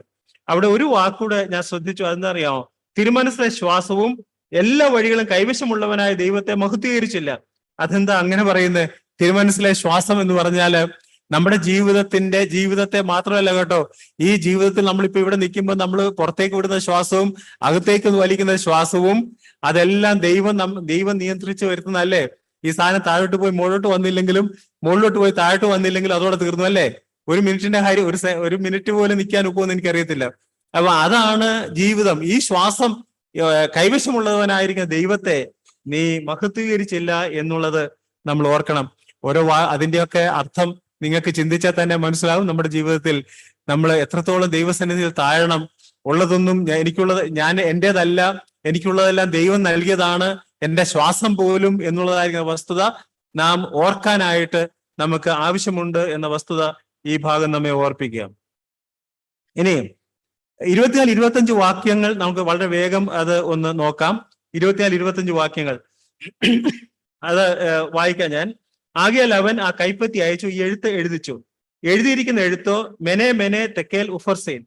അവിടെ ഒരു വാക്കൂടെ ഞാൻ ശ്രദ്ധിച്ചു. അതെന്താ അറിയാമോ? തിരുമനസ്സിലെ ശ്വാസവും എല്ലാ വഴികളും കൈവശമുള്ളവനായ ദൈവത്തെ മഹത്വീകരിച്ചില്ല. അതെന്താ അങ്ങനെ പറയുന്നത്? തിരുമനസ്സിലെ ശ്വാസം എന്ന് പറഞ്ഞാല് നമ്മുടെ ജീവിതത്തെ മാത്രമല്ല കേട്ടോ. ഈ ജീവിതത്തിൽ നമ്മളിപ്പോ ഇവിടെ നിൽക്കുമ്പോൾ നമ്മൾ പുറത്തേക്ക് വിടുന്ന ശ്വാസവും അകത്തേക്ക് വലിക്കുന്ന ശ്വാസവും അതെല്ലാം ദൈവം നിയന്ത്രിച്ച് വരുത്തുന്നതല്ലേ? ഈ സാധനം താഴോട്ട് പോയി മുകളിലോട്ട് വന്നില്ലെങ്കിലും, മുകളിലോട്ട് പോയി താഴോട്ട് വന്നില്ലെങ്കിലും അതോടെ തീർന്നു, അല്ലേ? ഒരു മിനിറ്റിന്റെ കാര്യം ഒരു മിനിറ്റ് പോലും നിൽക്കാൻ ഒക്കുമെന്ന് എനിക്കറിയത്തില്ല. അപ്പൊ അതാണ് ജീവിതം. ഈ ശ്വാസം കൈവശമുള്ളവനായിരിക്കുന്ന ദൈവത്തെ നീ മഹത്വീകരിച്ചില്ല എന്നുള്ളത് നമ്മൾ ഓർക്കണം. അതിന്റെയൊക്കെ അർത്ഥം നിങ്ങൾക്ക് ചിന്തിച്ചാൽ തന്നെ മനസ്സിലാവും. നമ്മുടെ ജീവിതത്തിൽ നമ്മൾ എത്രത്തോളം ദൈവസന്നിധിയിൽ താഴണം. ഉള്ളതൊന്നും എന്റേതല്ല, എനിക്കുള്ളതെല്ലാം ദൈവം നൽകിയതാണ്, എന്റെ ശ്വാസം പോലും എന്നുള്ളതായിരിക്കുന്ന വസ്തുത നാം ഓർക്കാനായിട്ട് നമുക്ക് ആവശ്യമുണ്ട് എന്ന വസ്തുത ഈ ഭാഗം നമ്മെ ഓർപ്പിക്കുക. ഇനി 24-25 വാക്യങ്ങൾ നമുക്ക് വളരെ വേഗം അത് ഒന്ന് നോക്കാം. 24-25 വാക്യങ്ങൾ അത് വായിക്കാം ഞാൻ. ആകയാൽ അവൻ ആ കൈപ്പത്തി അയച്ചു, ഈ എഴുത്ത് എഴുതിച്ചു. എഴുതിയിരിക്കുന്ന എഴുത്തോ മെനെ മെനെ തെക്കേൽ ഉഫർസേൻ.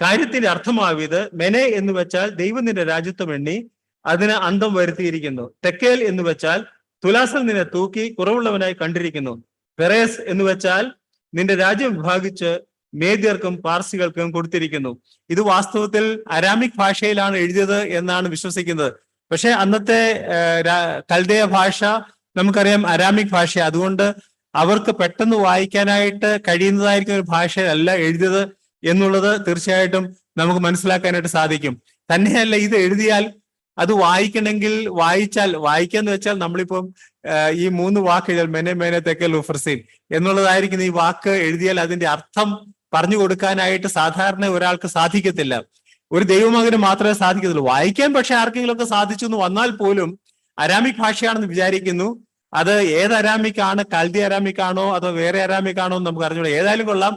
കാര്യത്തിന്റെ അർത്ഥമാവിയത് മെനെ എന്ന് വെച്ചാൽ ദൈവം നിന്റെ രാജ്യത്വം എണ്ണി അതിന് അന്തം വരുത്തിയിരിക്കുന്നു. തെക്കേൽ എന്ന് വെച്ചാൽ തുലാസിൽ നിന്നെ തൂക്കി കുറവുള്ളവനായി കണ്ടിരിക്കുന്നു. പെറേസ് എന്ന് വെച്ചാൽ നിന്റെ രാജ്യം വിഭാഗിച്ച് മേദ്യർക്കും പാർസികൾക്കും കൊടുത്തിരിക്കുന്നു. ഇത് വാസ്തവത്തിൽ അരാമിക് ഭാഷയിലാണ് എഴുതിയത് എന്നാണ് വിശ്വസിക്കുന്നത്. പക്ഷെ അന്നത്തെ കൽദയ ഭാഷ നമുക്കറിയാം അരാമിക് ഭാഷ, അതുകൊണ്ട് അവർക്ക് പെട്ടെന്ന് വായിക്കാനായിട്ട് കഴിയുന്നതായിരിക്കും ഒരു ഭാഷയല്ല എഴുതിയത് എന്നുള്ളത് തീർച്ചയായിട്ടും നമുക്ക് മനസ്സിലാക്കാനായിട്ട് സാധിക്കും. തന്നെയല്ല, ഇത് എഴുതിയാൽ അത് വായിക്കണമെങ്കിൽ വായിക്കാന്ന് വെച്ചാൽ നമ്മളിപ്പം ഈ 3 വാക്ക് എഴുതിയാൽ മെനെ മേനെ തെക്കൽ ഉഫർസീൻ എന്നുള്ളതായിരിക്കും. ഈ വാക്ക് എഴുതിയാൽ അതിന്റെ അർത്ഥം പറഞ്ഞു കൊടുക്കാനായിട്ട് സാധാരണ ഒരാൾക്ക് സാധിക്കത്തില്ല. ഒരു ദൈവമകന് മാത്രമേ സാധിക്കത്തുള്ളൂ. വായിക്കാൻ പക്ഷെ ആർക്കെങ്കിലും ഒക്കെ സാധിച്ചു എന്ന് വന്നാൽ പോലും അരാമിക് ഭാഷയാണെന്ന് വിചാരിക്കുന്നു. അത് ഏത് അരാമിക്കാണ്, കൽദി അരാമിക്കാണോ അതോ വേറെ അരാമിക്കാണോ എന്ന് നമുക്ക് അറിഞ്ഞൂടാ. ഏതായാലും കൊള്ളാം,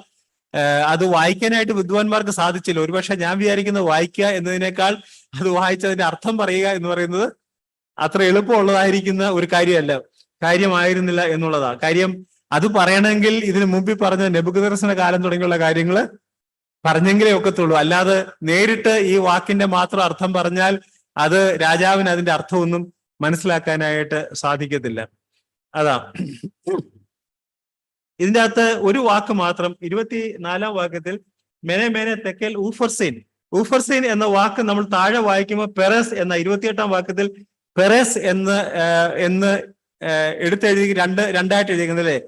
അത് വായിക്കാനായിട്ട് വിദ്വാൻമാർക്ക് സാധിച്ചില്ല. ഒരുപക്ഷെ ഞാൻ വിചാരിക്കുന്നത് വായിക്കുക എന്നതിനേക്കാൾ അത് വായിച്ചതിന്റെ അർത്ഥം പറയുക എന്ന് പറയുന്നത് അത്ര എളുപ്പമുള്ളതായിരിക്കുന്ന ഒരു കാര്യമായിരുന്നില്ല എന്നുള്ളതാ കാര്യം. അത് പറയണമെങ്കിൽ ഇതിനു മുമ്പിൽ പറഞ്ഞ നെബൂഖദ്നേസറിന്റെ കാലം തുടങ്ങിയുള്ള കാര്യങ്ങൾ പറഞ്ഞെങ്കിലേ ഒക്കത്തുള്ളൂ. അല്ലാതെ നേരിട്ട് ഈ വാക്കിന്റെ മാത്രം അർത്ഥം പറഞ്ഞാൽ അത് രാജാവിന് അതിന്റെ അർത്ഥമൊന്നും മനസ്സിലാക്കാനായിട്ട് സാധിക്കത്തില്ല. അതാ ഇതിന്റെ അകത്ത് ഒരു വാക്ക് മാത്രം 24-ാം വാക്യത്തിൽ മെനെ മേനെ തെക്കൽ ഊഫർസീൻ എന്ന വാക്ക് നമ്മൾ താഴെ വായിക്കുമ്പോൾ പെറസ് എന്ന 28-ാം വാക്യത്തിൽ പെറസ് എന്ന് എടുത്തെഴുതി രണ്ടായിട്ട് എഴുതിയിരിക്കുന്നത് അല്ലേ.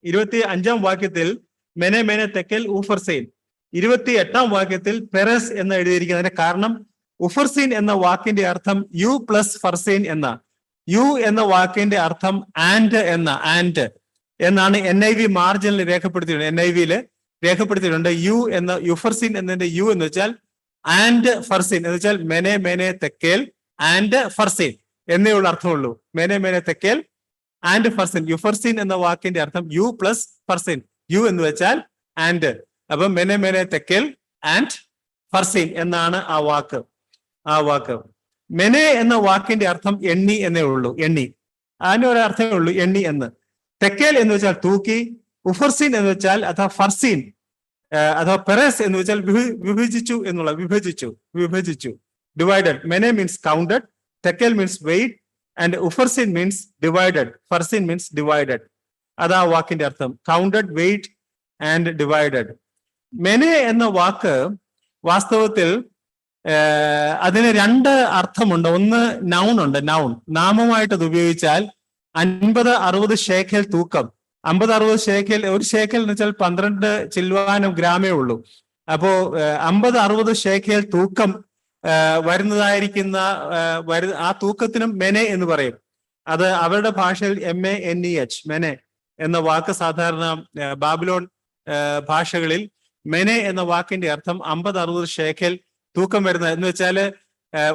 25-ാം വാക്യത്തിൽ മെനെ മേനെ തെക്കൽ ഊഫർസീൻ, 28-ാം വാക്യത്തിൽ പെറസ് എന്ന് എഴുതിയിരിക്കുന്നതിന്റെ കാരണം ഉഫർസീൻ എന്ന വാക്കിന്റെ അർത്ഥം യു പ്ലസ് ഫർസീൻ യു എന്ന വാക്കിന്റെ അർത്ഥം ആൻഡ് എന്നാണ് NIV മാർജിനിൽ രേഖപ്പെടുത്തിയിട്ടുണ്ട്. NIV-യിൽ രേഖപ്പെടുത്തിയിട്ടുണ്ട്. യുഫർസീൻ എന്നതിന്റെ യു എന്ന് വെച്ചാൽ ആൻഡ് ഫർസീൻ എന്ന് വെച്ചാൽ മെനെ മേനെ തെക്കേൽ and Farseen എന്നേയുള്ള അർത്ഥമുള്ളൂ. മെനെ മേനെ Thekkel and Farseen. യുഫർസീൻ എന്ന വാക്കിന്റെ അർത്ഥം യു പ്ലസ് ഫർസീൻ. യു എന്ന് വെച്ചാൽ ആൻഡ്, അപ്പൊ മെനെ മേനെ തെക്കേൽ ആൻഡ് ഫർസീൻ എന്നാണ് ആ വാക്ക്. മെനെ എന്ന വാക്കിന്റെ അർത്ഥം എണ്ണി എന്നേ ഉള്ളൂ. അതിന് ഒരു അർത്ഥമേ ഉള്ളൂ, എണ്ണി എന്ന്. തെക്കേൽ എന്ന് വെച്ചാൽ തൂക്കി. ഉഫർസീൻ എന്ന് വെച്ചാൽ അഥവാ ഫർസീൻ അഥവാ പെറസ് എന്ന് വെച്ചാൽ വിഭജിച്ചു. ഡിവൈഡഡ്. മെനെ മീൻസ് കൗണ്ടഡ്, തെക്കേൽ മീൻസ് വെയിറ്റ്, ആൻഡ് ഉഫർസീൻ മീൻസ് ഡിവൈഡഡ്, ഫർസീൻ മീൻസ് ഡിവൈഡഡ്. അതാ വാക്കിന്റെ അർത്ഥം, കൗണ്ടഡ്, വെയിറ്റ് ആൻഡ് ഡിവൈഡഡ്. മെനെ എന്ന വാക്ക് വാസ്തവത്തിൽ അതിന് 2 അർത്ഥമുണ്ട്. ഒന്ന് നൗൺ ഉണ്ട്. നാമമായിട്ട് അത് ഉപയോഗിച്ചാൽ 50-60 ഷേക്കൽ തൂക്കം. 50-60 ഷേക്കൽ, ഒരു ഷേക്കൽ എന്ന് വെച്ചാൽ 12 ചില്വാനം ഗ്രാമേ ഉള്ളൂ. അപ്പോ 50-60 ഷേക്കൽ തൂക്കം വരുന്നതായിരിക്കുന്ന ആ തൂക്കത്തിനും മെനെ എന്ന് പറയും. അത് അവരുടെ ഭാഷയിൽ MENEH മെനെ എന്ന വാക്ക് സാധാരണ ബാബിലോൺ ഭാഷകളിൽ മെനെ എന്ന വാക്കിന്റെ അർത്ഥം 50-60 ഷേക്കൽ തൂക്കം വരുന്നത് എന്ന് വെച്ചാൽ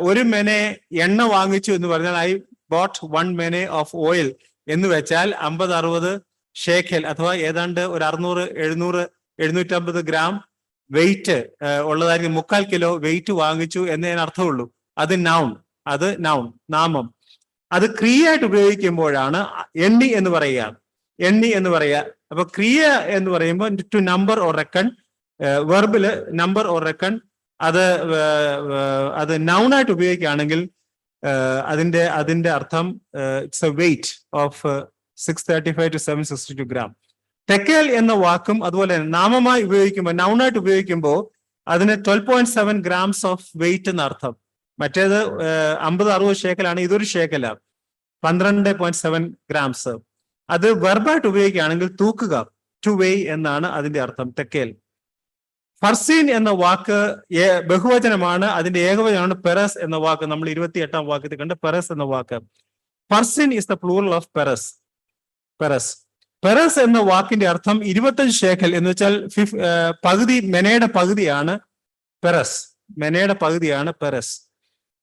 ഒരു മെനെ എണ്ണ വാങ്ങിച്ചു എന്ന് പറഞ്ഞാൽ ഐ ബോട്ട് 1 മെനെ ഓഫ് ഓയിൽ എന്ന് വെച്ചാൽ 50-60 ഷേക്കൽ അഥവാ ഏതാണ്ട് ഒരു 600-750 ഗ്രാം വെയിറ്റ് ഉള്ളതായിരിക്കും. 3/4 കിലോ വെയിറ്റ് വാങ്ങിച്ചു എന്നതിന് അർത്ഥമുള്ളൂ. അത് നാമം. അത് ക്രിയയായിട്ട് ഉപയോഗിക്കുമ്പോഴാണ് എണ്ണി എന്ന് പറയുക. അപ്പൊ ക്രിയ എന്ന് പറയുമ്പോൾ ടു നമ്പർ ഓർ റെക്കൺ, വെർബില് നമ്പർ ഓർ റെക്കൺ. അത് നൗണായിട്ട് ഉപയോഗിക്കുകയാണെങ്കിൽ അതിന്റെ അർത്ഥം it's a weight of 635 to 762 gram. തെക്കേൽ എന്ന വാക്കും അതുപോലെ നാമമായി ഉപയോഗിക്കുമ്പോൾ, നൗണായിട്ട് ഉപയോഗിക്കുമ്പോൾ അതിന് 12.7 ഗ്രാംസ് ഓഫ് വെയിറ്റ് എന്ന അർത്ഥം. മറ്റേത് 50-60 ഷേക്കലാണ്, ഇതൊരു ഷേക്കലാണ്, 12.7 ഗ്രാംസ്. അത് വെർബായിട്ട് ഉപയോഗിക്കുകയാണെങ്കിൽ തൂക്കുക, ടു വെയ് എന്നാണ് അതിന്റെ അർത്ഥം. തെക്കേൽ. ഫർസീൻ എന്ന വാക്ക് ബഹുവചനമാണ്, അതിന്റെ ഏകവചനമാണ് പെറസ് എന്ന വാക്ക്. നമ്മൾ 28-ാം വാക്യത്തിൽ കണ്ട് പെറസ് എന്ന വാക്ക്. ഫർസീൻ ഇസ് ദ പ്ലൂറൽ ഓഫ് പെറസ് എന്ന വാക്കിന്റെ അർത്ഥം 25 ഷേക്കൽ എന്ന് വെച്ചാൽ പകുതി, മെനയുടെ പകുതിയാണ് പെറസ്.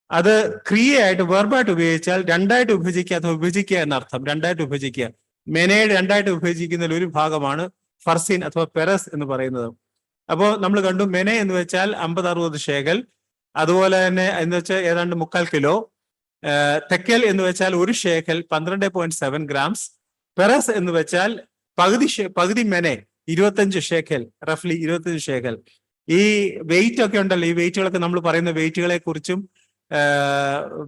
അത് ക്രിയയായിട്ട് വെർബായിട്ട് ഉപയോഗിച്ചാൽ 2ആയിട്ട് വിഭജിക്കുക എന്നർത്ഥം. 2ആയിട്ട് വിഭജിക്കുക. മെനയുടെ 2ആയിട്ട് വിഭജിക്കുന്നതിൽ ഒരു ഭാഗമാണ് ഫർസീൻ അഥവാ പെറസ് എന്ന് പറയുന്നത്. അപ്പോൾ നമ്മൾ കണ്ടു മെനെ എന്ന് വെച്ചാൽ 50-60 ഷേക്കൽ, അതുപോലെ തന്നെ എന്ന് വെച്ചാൽ ഏതാണ്ട് 3/4 കിലോ. തെക്കൽ എന്ന് വെച്ചാൽ ഒരു ഷേക്കൽ 12.7 ഗ്രാംസ്. പെറസ് എന്ന് വെച്ചാൽ പകുതി മെനെ 25 ഷേക്കൽ, റഫ്ലി 25 ഷേക്കൽ. ഈ വെയിറ്റ് ഒക്കെ ഉണ്ടല്ലോ, ഈ വെയിറ്റുകളൊക്കെ നമ്മൾ പറയുന്ന വെയിറ്റുകളെ കുറിച്ചും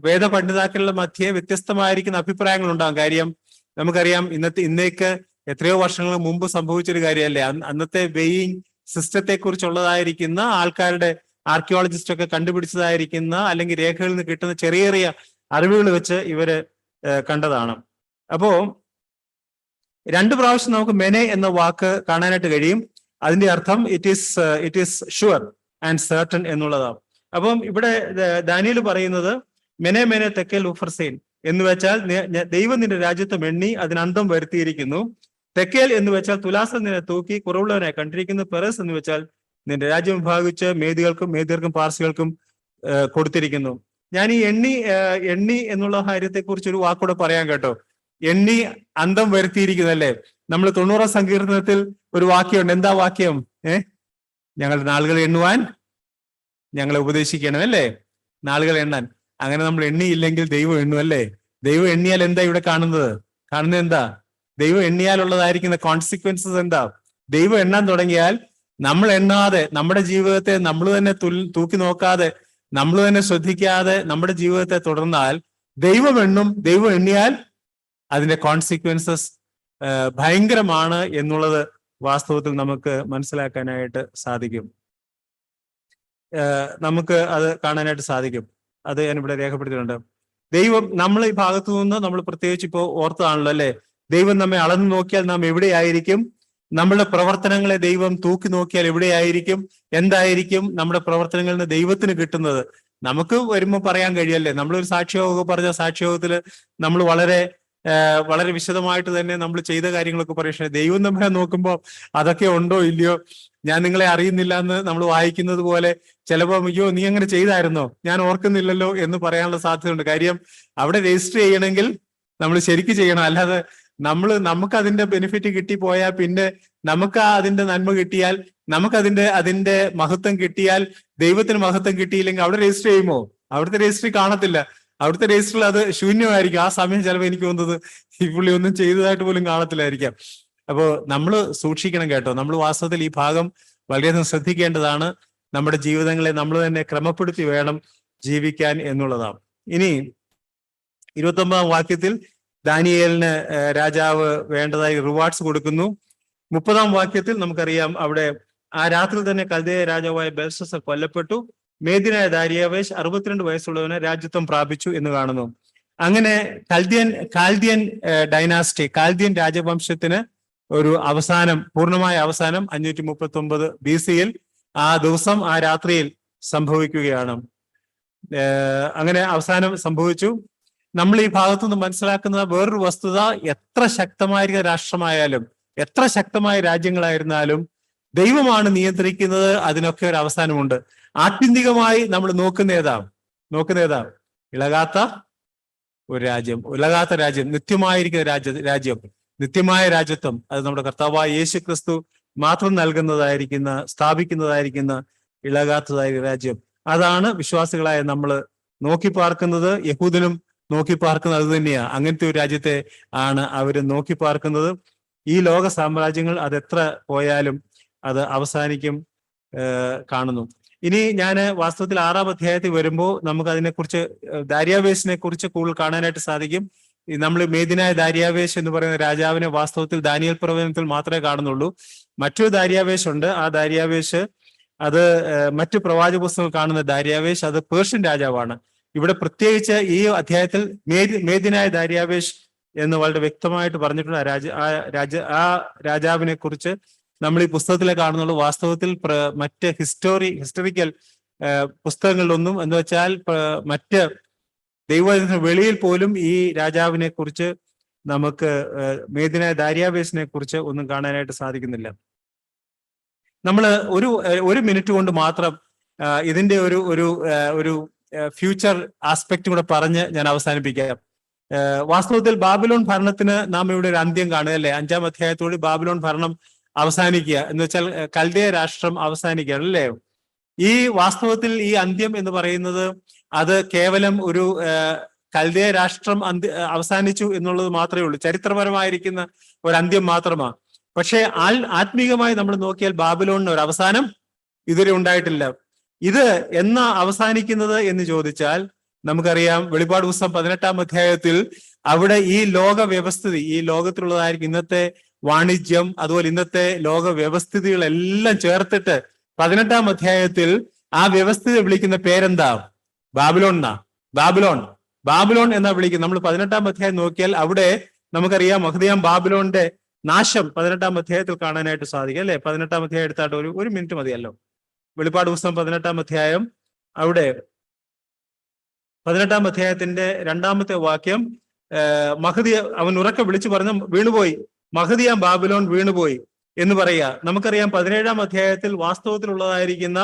വേദപണ്ഡിതാക്കളുടെ മധ്യേ വ്യത്യസ്തമായിരിക്കുന്ന അഭിപ്രായങ്ങൾ ഉണ്ടാകും. കാര്യം നമുക്കറിയാം ഇന്നേക്ക് എത്രയോ വർഷങ്ങൾ മുമ്പ് സംഭവിച്ചൊരു കാര്യമല്ലേ. അന്നത്തെ വെയിങ് സിസ്റ്റത്തെ കുറിച്ചുള്ളതായിരിക്കുന്ന ആൾക്കാരുടെ ആർക്കിയോളജിസ്റ്റ് ഒക്കെ കണ്ടുപിടിച്ചതായിരിക്കുന്ന അല്ലെങ്കിൽ രേഖകളിൽ നിന്ന് കിട്ടുന്ന ചെറിയ ചെറിയ അറിവുകൾ വെച്ച് ഇവര് കണ്ടതാണ്. അപ്പോ 2 പ്രാവശ്യം നമുക്ക് മെനെ എന്ന വാക്ക് കാണാനായിട്ട് കഴിയും. അതിന്റെ അർത്ഥം it is sure and certain എന്നുള്ളതാണ്. അപ്പം ഇവിടെ ദാനിയേൽ പറയുന്നത് മെനെ മെനെ തെക്കേൽ ഉഫർസൈൻ എന്ന് വെച്ചാൽ ദൈവം നിന്റെ രാജ്യത്വം എണ്ണി അതിന് അന്തം വരുത്തിയിരിക്കുന്നു. തെക്കേൽ എന്ന് വെച്ചാൽ തുലാസം നിന്നെ തൂക്കി കുറവുള്ളവനായി കണ്ടിരിക്കുന്നു. പെറസ് എന്ന് വെച്ചാൽ നിന്റെ രാജ്യം വിഭാഗിച്ച് മേദ്യർക്കും പാർസികൾക്കും കൊടുത്തിരിക്കുന്നു. ഞാൻ ഈ എണ്ണി എന്നുള്ള കാര്യത്തെ കുറിച്ച് ഒരു വാക്കൂടെ പറയാൻ കേട്ടോ. എണ്ണി അന്തം വരുത്തിയിരിക്കുന്നല്ലേ. നമ്മൾ 90 സങ്കീർത്തനത്തിൽ ഒരു വാക്യമുണ്ട്. എന്താ വാക്യം? ഞങ്ങളുടെ നാളുകൾ എണ്ണുവാൻ ഞങ്ങളെ ഉപദേശിക്കണം അല്ലേ, നാളുകൾ എണ്ണാൻ. അങ്ങനെ നമ്മൾ എണ്ണിയില്ലെങ്കിൽ ദൈവം എണ്ണുമല്ലേ. ദൈവം എണ്ണിയാൽ എന്താ ഇവിടെ കാണുന്നത് എന്താ? ദൈവം എണ്ണിയാലുള്ളതായിരിക്കുന്ന കോൺസിക്വൻസസ് എന്താ? ദൈവം എണ്ണാൻ തുടങ്ങിയാൽ നമ്മൾ എണ്ണാതെ, നമ്മുടെ ജീവിതത്തെ നമ്മൾ തന്നെ തൂക്കി നോക്കാതെ, നമ്മൾ തന്നെ ശ്രദ്ധിക്കാതെ നമ്മുടെ ജീവിതത്തെ തുടർന്നാൽ ദൈവം എണ്ണും. ദൈവം എണ്ണിയാൽ അതിന്റെ കോൺസിക്വൻസസ് ഭയങ്കരമാണ് എന്നുള്ളത് വാസ്തവത്തിൽ നമുക്ക് മനസ്സിലാക്കാനായിട്ട് സാധിക്കും. നമുക്ക് അത് കാണാനായിട്ട് സാധിക്കും. അത് ഞാൻ ഇവിടെ രേഖപ്പെടുത്തിയിട്ടുണ്ട്. ദൈവം നമ്മൾ ഈ ഭാഗത്തു നിന്ന് നമ്മൾ പ്രത്യേകിച്ച് ഇപ്പോൾ ഓർത്തതാണല്ലോ അല്ലെ, ദൈവം നമ്മെ അളന്നു നോക്കിയാൽ നാം എവിടെയായിരിക്കും? നമ്മുടെ പ്രവർത്തനങ്ങളെ ദൈവം തൂക്കി നോക്കിയാൽ എവിടെയായിരിക്കും? എന്തായിരിക്കും നമ്മുടെ പ്രവർത്തനങ്ങളിൽ നിന്ന് ദൈവത്തിന് കിട്ടുന്നത്? നമുക്ക് വരുമ്പോൾ പറയാൻ കഴിയല്ലേ. നമ്മളൊരു സാക്ഷ്യയോഗം പറഞ്ഞ സാക്ഷ്യയോഗത്തിൽ നമ്മൾ വളരെ വിശദമായിട്ട് തന്നെ നമ്മൾ ചെയ്ത കാര്യങ്ങളൊക്കെ പറയും. പക്ഷേ ദൈവം നമ്മളെ നോക്കുമ്പോൾ അതൊക്കെ ഉണ്ടോ ഇല്ലയോ, ഞാൻ നിങ്ങളെ അറിയുന്നില്ല എന്ന് നമ്മൾ വായിക്കുന്നത് പോലെ ചിലപ്പോൾ അയ്യോ നീ അങ്ങനെ ചെയ്തായിരുന്നോ, ഞാൻ ഓർക്കുന്നില്ലല്ലോ എന്ന് പറയാനുള്ള സാധ്യതയുണ്ട്. കാര്യം അവിടെ രജിസ്റ്റർ ചെയ്യണമെങ്കിൽ നമ്മൾ ശരിക്കും ചെയ്യണം. അല്ലാതെ നമുക്ക് അതിന്റെ ബെനിഫിറ്റ് കിട്ടിപ്പോയാൽ, പിന്നെ നമുക്ക് അതിന്റെ നന്മ കിട്ടിയാൽ, അതിന്റെ മഹത്വം കിട്ടിയാൽ, ദൈവത്തിന് മഹത്വം കിട്ടിയില്ലെങ്കിൽ അവിടെ രജിസ്റ്റർ ചെയ്യുമോ? അവിടുത്തെ രജിസ്റ്റർ കാണത്തില്ല. അവിടുത്തെ രജിസ്റ്ററിൽ അത് ശൂന്യമായിരിക്കും. ആ സമയം ചിലപ്പോൾ എനിക്ക് തോന്നുന്നത് ഈ പുള്ളി ഒന്നും ചെയ്തതായിട്ട് പോലും കാണത്തില്ലായിരിക്കാം. അപ്പോ നമ്മൾ സൂക്ഷിക്കണം കേട്ടോ. നമ്മൾ വാസ്തവത്തിൽ ഈ ഭാഗം വളരെയധികം ശ്രദ്ധിക്കേണ്ടതാണ്. നമ്മുടെ ജീവിതങ്ങളെ നമ്മൾ തന്നെ ക്രമപ്പെടുത്തി വേണം ജീവിക്കാൻ എന്നുള്ളതാണ്. ഇനി 29-ാം വാക്യത്തിൽ ദാനിയേലിന് രാജാവ് വേണ്ടതായി റിവാർഡ്സ് കൊടുക്കുന്നു. 30-ാം വാക്യത്തിൽ നമുക്കറിയാം അവിടെ ആ രാത്രി തന്നെ കൽദയ രാജാവായ ബെൽഷസ്സർ കൊല്ലപ്പെട്ടു. മേദ്യനായ ദാരിയാവേശ് 62 വയസ്സുള്ളവന് രാജ്യത്വം പ്രാപിച്ചു എന്ന് കാണുന്നു. അങ്ങനെ കാൽദിയൻ ഡൈനാസ്റ്റി, കാൽദിയൻ രാജവംശത്തിന് ഒരു അവസാനം, പൂർണ്ണമായ അവസാനം 539 BC-യിൽ ആ ദിവസം, ആ രാത്രിയിൽ സംഭവിക്കുകയാണ്. അങ്ങനെ അവസാനം സംഭവിച്ചു. നമ്മൾ ഈ ഭാഗത്തുനിന്ന് മനസ്സിലാക്കുന്ന വേറൊരു വസ്തുത, എത്ര ശക്തമായ രാഷ്ട്രമായാലും, എത്ര ശക്തമായ രാജ്യങ്ങളായിരുന്നാലും ദൈവമാണ് നിയന്ത്രിക്കുന്നത്. അതിനൊക്കെ ഒരു അവസാനമുണ്ട്. ആത്യന്തികമായി നമ്മൾ നോക്കുന്ന ഏതാ? ഇളകാത്ത ഒരു രാജ്യം, നിത്യമായിരിക്കുന്ന രാജ്യം, നിത്യമായ രാജ്യത്വം. അത് നമ്മുടെ കർത്താവായ യേശു ക്രിസ്തു മാത്രം സ്ഥാപിക്കുന്നതായിരിക്കുന്ന ഇളകാത്തതായ രാജ്യം. അതാണ് വിശ്വാസികളായ നമ്മൾ നോക്കി പാർക്കുന്നത്. യഹൂദനും നോക്കി പാർക്കുന്നത് അത് തന്നെയാ. അങ്ങനത്തെ ഒരു രാജ്യത്തെ ആണ് അവര് നോക്കി പാർക്കുന്നത്. ഈ ലോക സാമ്രാജ്യങ്ങൾ അതെത്ര പോയാലും അത് അവസാനിക്കും കാണുന്നു. ഇനി ഞാൻ വാസ്തവത്തിൽ 6-ാം അധ്യായത്തിൽ വരുമ്പോൾ നമുക്ക് അതിനെക്കുറിച്ച്, ദാരിയാവേശിനെ കുറിച്ച് കൂടുതൽ കാണാനായിട്ട് സാധിക്കും. നമ്മൾ മേദ്യനായ ദാരിയാവേശ് എന്ന് പറയുന്ന രാജാവിനെ വാസ്തവത്തിൽ ദാനിയേൽ പ്രവചനത്തിൽ മാത്രമേ കാണുന്നുള്ളൂ. മറ്റൊരു ദാരിയാവേശ് ഉണ്ട്. ആ ദാരിയാവേശ് അത് മറ്റു പ്രവാചക പുസ്തകങ്ങൾ കാണുന്ന ദാരിയാവേശ് അത് പേർഷ്യൻ രാജാവാണ്. ഇവിടെ പ്രത്യേകിച്ച് ഈ അധ്യായത്തിൽ മേദ്യനായ ദാരിയാവേശ് എന്ന് വളരെ വ്യക്തമായിട്ട് പറഞ്ഞിട്ടുണ്ട്. ആ രാജാവിനെ കുറിച്ച് നമ്മൾ ഈ പുസ്തകത്തിലെ കാണുന്നുള്ളൂ. വാസ്തവത്തിൽ മറ്റ് ഹിസ്റ്റോറിക്കൽ പുസ്തകങ്ങളിലൊന്നും, എന്ന് വെച്ചാൽ മറ്റ് ദൈവത്തിന് വെളിയിൽ പോലും ഈ രാജാവിനെ കുറിച്ച് നമുക്ക്, മേദ്യനായ ദാരിയാവേശിനെ കുറിച്ച് ഒന്നും കാണാനായിട്ട് സാധിക്കുന്നില്ല. നമ്മൾ ഒരു മിനിറ്റ് കൊണ്ട് മാത്രം ഇതിന്റെ ഒരു ഫ്യൂച്ചർ ആസ്പെക്ട് കൂടെ പറഞ്ഞ് ഞാൻ അവസാനിപ്പിക്കാം. വാസ്തവത്തിൽ ബാബിലോൺ ഭരണത്തിന് നാം ഇവിടെ ഒരു അന്ത്യം കാണുക അല്ലേ. 5-ാം അധ്യായത്തോട് ബാബിലോൺ ഭരണം അവസാനിക്കുക, എന്ന് വെച്ചാൽ കൽദയ രാഷ്ട്രം അവസാനിക്കുകയാണ് അല്ലേ. ഈ വാസ്തവത്തിൽ ഈ അന്ത്യം എന്ന് പറയുന്നത് അത് കേവലം ഒരു കൽദയ രാഷ്ട്രം അവസാനിച്ചു എന്നുള്ളത് മാത്രമേ ഉള്ളൂ. ചരിത്രപരമായിരിക്കുന്ന ഒരു അന്ത്യം മാത്രമാണ്. പക്ഷെ ആത്മീകമായി നമ്മൾ നോക്കിയാൽ ബാബിലോണിന് ഒരു അവസാനം ഇതുവരെ ഉണ്ടായിട്ടില്ല. ഇത് എന്നാ അവസാനിക്കുന്നത് എന്ന് ചോദിച്ചാൽ നമുക്കറിയാം, വെളിപ്പാട് പുസ്തകം 18-ാം അധ്യായത്തിൽ അവിടെ ഈ ലോക വ്യവസ്ഥിതി, ഈ ലോകത്തിലുള്ളതായിരിക്കും ഇന്നത്തെ വാണിജ്യം, അതുപോലെ ഇന്നത്തെ ലോക വ്യവസ്ഥിതികളെല്ലാം ചേർത്തിട്ട് 18-ാം അധ്യായത്തിൽ ആ വ്യവസ്ഥിതി വിളിക്കുന്ന പേരെന്താ? ബാബിലോൺ എന്നാ. ബാബിലോൺ എന്നാ വിളിക്കുന്നത്. നമ്മൾ 18-ാം അധ്യായം നോക്കിയാൽ അവിടെ നമുക്കറിയാം മഹദിയാം ബാബിലോണിന്റെ നാശം 18-ാം അധ്യായത്തിൽ കാണാനായിട്ട് സാധിക്കും അല്ലെ? 18-ാം അധ്യായം എടുത്തായിട്ട് ഒരു മിനിറ്റ് മതിയല്ലോ. വെളിപ്പാട് പുസ്തകം 18-ാം അധ്യായം, അവിടെ 18-ാം അധ്യായത്തിന്റെ 2-ാമത്തെ വാക്യം, മഹദി അവൻ ഉറക്കെ വിളിച്ചു പറഞ്ഞു വീണുപോയി, മഹദിയാം ബാബിലോൺ വീണുപോയി എന്ന് പറയുക. നമുക്കറിയാം 17-ാം അധ്യായത്തിൽ വാസ്തവത്തിലുള്ളതായിരിക്കുന്ന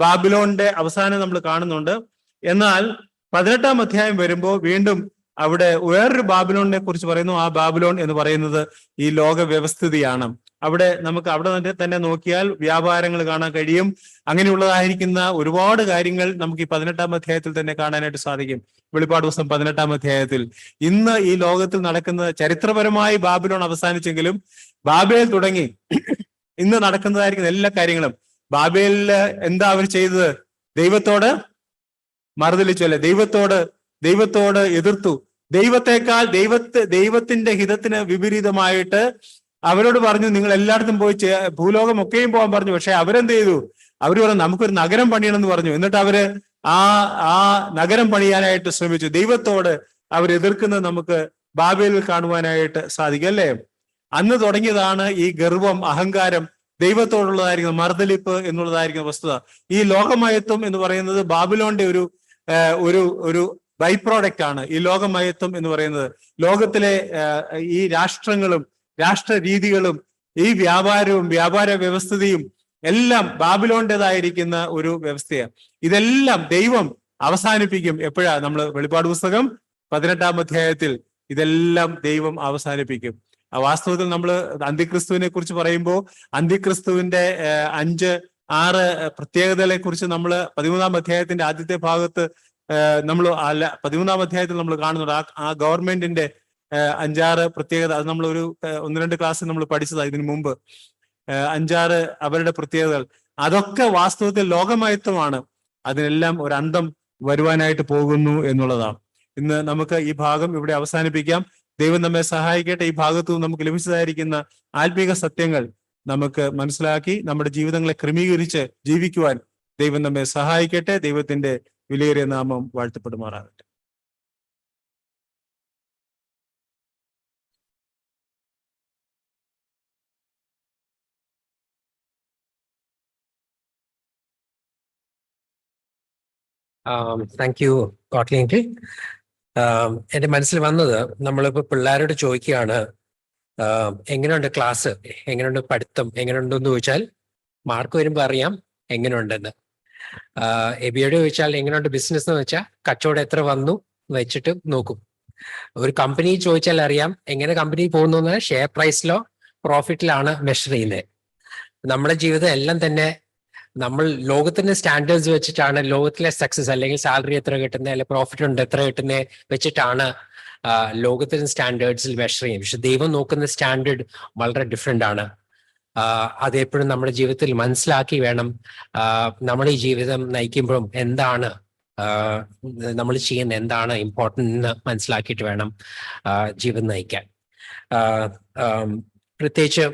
ബാബിലോണിന്റെ അവസാനം നമ്മൾ കാണുന്നുണ്ട്. എന്നാൽ 18-ാം അധ്യായം വരുമ്പോൾ വീണ്ടും അവിടെ വേറൊരു ബാബിലോണിനെ കുറിച്ച് പറയുന്നു. ആ ബാബിലോൺ എന്ന് പറയുന്നത് ഈ ലോക വ്യവസ്ഥിതിയാണ്. അവിടെ നമുക്ക് അവിടെ തന്നെ നോക്കിയാൽ വ്യാപാരങ്ങൾ കാണാൻ കഴിയും. അങ്ങനെയുള്ളതായിരിക്കുന്ന ഒരുപാട് കാര്യങ്ങൾ നമുക്ക് ഈ 18-ാം അധ്യായത്തിൽ തന്നെ കാണാനായിട്ട് സാധിക്കും. വെളിപ്പാട് പുസ്തകം 18-ാം അധ്യായത്തിൽ ഇന്ന് ഈ ലോകത്തിൽ നടക്കുന്ന ചരിത്രപരമായി ബാബിലോൺ അവസാനിച്ചെങ്കിലും ബാബേൽ തുടങ്ങി ഇന്ന് നടക്കുന്നതായിരിക്കുന്ന എല്ലാ കാര്യങ്ങളും, ബാബേലില് എന്താ അവർ ചെയ്തത്? ദൈവത്തോട് മറുതലിച്ചു അല്ലെ? ദൈവത്തോട് എതിർത്തു. ദൈവത്തിന്റെ ഹിതത്തിന് വിപരീതമായിട്ട് അവരോട് പറഞ്ഞു നിങ്ങൾ എല്ലായിടത്തും പോയി ഭൂലോകം ഒക്കെയും പോകാൻ പറഞ്ഞു. പക്ഷെ അവരെന്ത് ചെയ്തു? അവർ പറഞ്ഞു നമുക്കൊരു നഗരം പണിയണം എന്ന് പറഞ്ഞു. എന്നിട്ട് അവര് ആ നഗരം പണിയാനായിട്ട് ശ്രമിച്ചു. ദൈവത്തോട് അവർ എതിർക്കുന്നത് നമുക്ക് ബാബേലിൽ കാണുവാനായിട്ട് സാധിക്കും അല്ലേ? അന്ന് തുടങ്ങിയതാണ് ഈ ഗർവം, അഹങ്കാരം, ദൈവത്തോടുള്ളതായിരിക്കുന്ന മറുതലിപ്പ് എന്നുള്ളതായിരിക്കുന്ന വസ്തുത. ഈ ലോകമയത്വം എന്ന് പറയുന്നത് ബാബിലോണിന്റെ ഒരു ബൈ പ്രോഡക്റ്റ് ആണ്. ഈ ലോകമയത്വം എന്ന് പറയുന്നത് ലോകത്തിലെ ഈ രാഷ്ട്രങ്ങളും രാഷ്ട്ര രീതികളും ഈ വ്യാപാരവും വ്യാപാര വ്യവസ്ഥിതിയും എല്ലാം ബാബിലോണിൻ്റെതായിരിക്കുന്ന ഒരു വ്യവസ്ഥയാണ്. ഇതെല്ലാം ദൈവം അവസാനിപ്പിക്കും. എപ്പോഴാ? നമ്മൾ വെളിപ്പാട് പുസ്തകം 18-ാം അധ്യായത്തിൽ ഇതെല്ലാം ദൈവം അവസാനിപ്പിക്കും. വാസ്തവത്തിൽ നമ്മൾ അന്തിക്രിസ്തുവിനെ കുറിച്ച് പറയുമ്പോൾ അന്തിക്രിസ്തുവിന്റെ 5-6 പ്രത്യേകതകളെ കുറിച്ച് നമ്മൾ 13-ാം അധ്യായത്തിന്റെ ആദ്യത്തെ ഭാഗത്ത് നമ്മൾ 13-ാം അധ്യായത്തിൽ നമ്മൾ കാണുന്നുണ്ട്. ആ ഗവൺമെന്റിന്റെ 5-6 പ്രത്യേകത. അത് നമ്മൾ 1-2 ക്ലാസ്സിൽ നമ്മൾ പഠിച്ചതാണ് ഇതിനു മുമ്പ്. 5-6 അവരുടെ പ്രത്യേകതകൾ അതൊക്കെ വാസ്തവത്തിൽ ലോകമയത്വമാണ്. അതിനെല്ലാം ഒരു അന്തം വരുവാനായിട്ട് പോകുന്നു എന്നുള്ളതാണ്. ഇന്ന് നമുക്ക് ഈ ഭാഗം ഇവിടെ അവസാനിപ്പിക്കാം. ദൈവം നമ്മെ സഹായിക്കട്ടെ. ഈ ഭാഗത്തു നമുക്ക് ലഭിച്ചതായിരിക്കുന്ന ആത്മീക സത്യങ്ങൾ നമുക്ക് മനസ്സിലാക്കി നമ്മുടെ ജീവിതങ്ങളെ ക്രമീകരിച്ച് ജീവിക്കുവാൻ ദൈവം നമ്മെ സഹായിക്കട്ടെ. ദൈവത്തിന്റെ വിലയേറിയ നാമം വാഴ്ത്തപ്പെടുമാറാകട്ടെ. താങ്ക് യു കോട്ട്ലിങ്കിൽ. എൻ്റെ മനസ്സിൽ വന്നത്, നമ്മളിപ്പോൾ പിള്ളേരോട് ചോദിക്കുകയാണ് എങ്ങനെയുണ്ട് ക്ലാസ്, എങ്ങനെയുണ്ട് പഠിത്തം, എങ്ങനെയുണ്ടെന്ന് ചോദിച്ചാൽ മാർക്ക് വരുമ്പോൾ അറിയാം എങ്ങനെയുണ്ടെന്ന്. എബിയോട് ചോദിച്ചാൽ എങ്ങനെയുണ്ട് ബിസിനസ് എന്ന് വെച്ചാൽ കച്ചവടം എത്ര വന്നു വെച്ചിട്ട് നോക്കും. ഒരു കമ്പനി ചോദിച്ചാൽ അറിയാം എങ്ങനെ കമ്പനി പോകുന്നു, ഷെയർ പ്രൈസിലോ പ്രോഫിറ്റിലാണ് മെഷർ ചെയ്യുന്നത്. നമ്മുടെ ജീവിതം എല്ലാം തന്നെ നമ്മൾ ലോകത്തിന്റെ സ്റ്റാൻഡേർഡ്സ് വെച്ചിട്ടാണ്, ലോകത്തിലെ സക്സസ് അല്ലെങ്കിൽ സാലറി എത്ര കിട്ടുന്നത് അല്ലെങ്കിൽ പ്രോഫിറ്റ് ഉണ്ട് എത്ര കിട്ടുന്നത് വെച്ചിട്ടാണ് ലോകത്തിന്റെ സ്റ്റാൻഡേർഡ്സിൽ മെഷർ ചെയ്യും. പക്ഷെ ദൈവം നോക്കുന്ന സ്റ്റാൻഡേർഡ് വളരെ ഡിഫറെന്റ് ആണ്. അതെപ്പോഴും നമ്മുടെ ജീവിതത്തിൽ മനസ്സിലാക്കി വേണം നമ്മുടെ ഈ ജീവിതം നയിക്കുമ്പോഴും എന്താണ് നമ്മൾ ചെയ്യുന്ന എന്താണ് ഇമ്പോർട്ടൻ്റ് എന്ന് മനസ്സിലാക്കിയിട്ട് വേണം ജീവിതം നയിക്കാൻ. പ്രത്യേകിച്ച്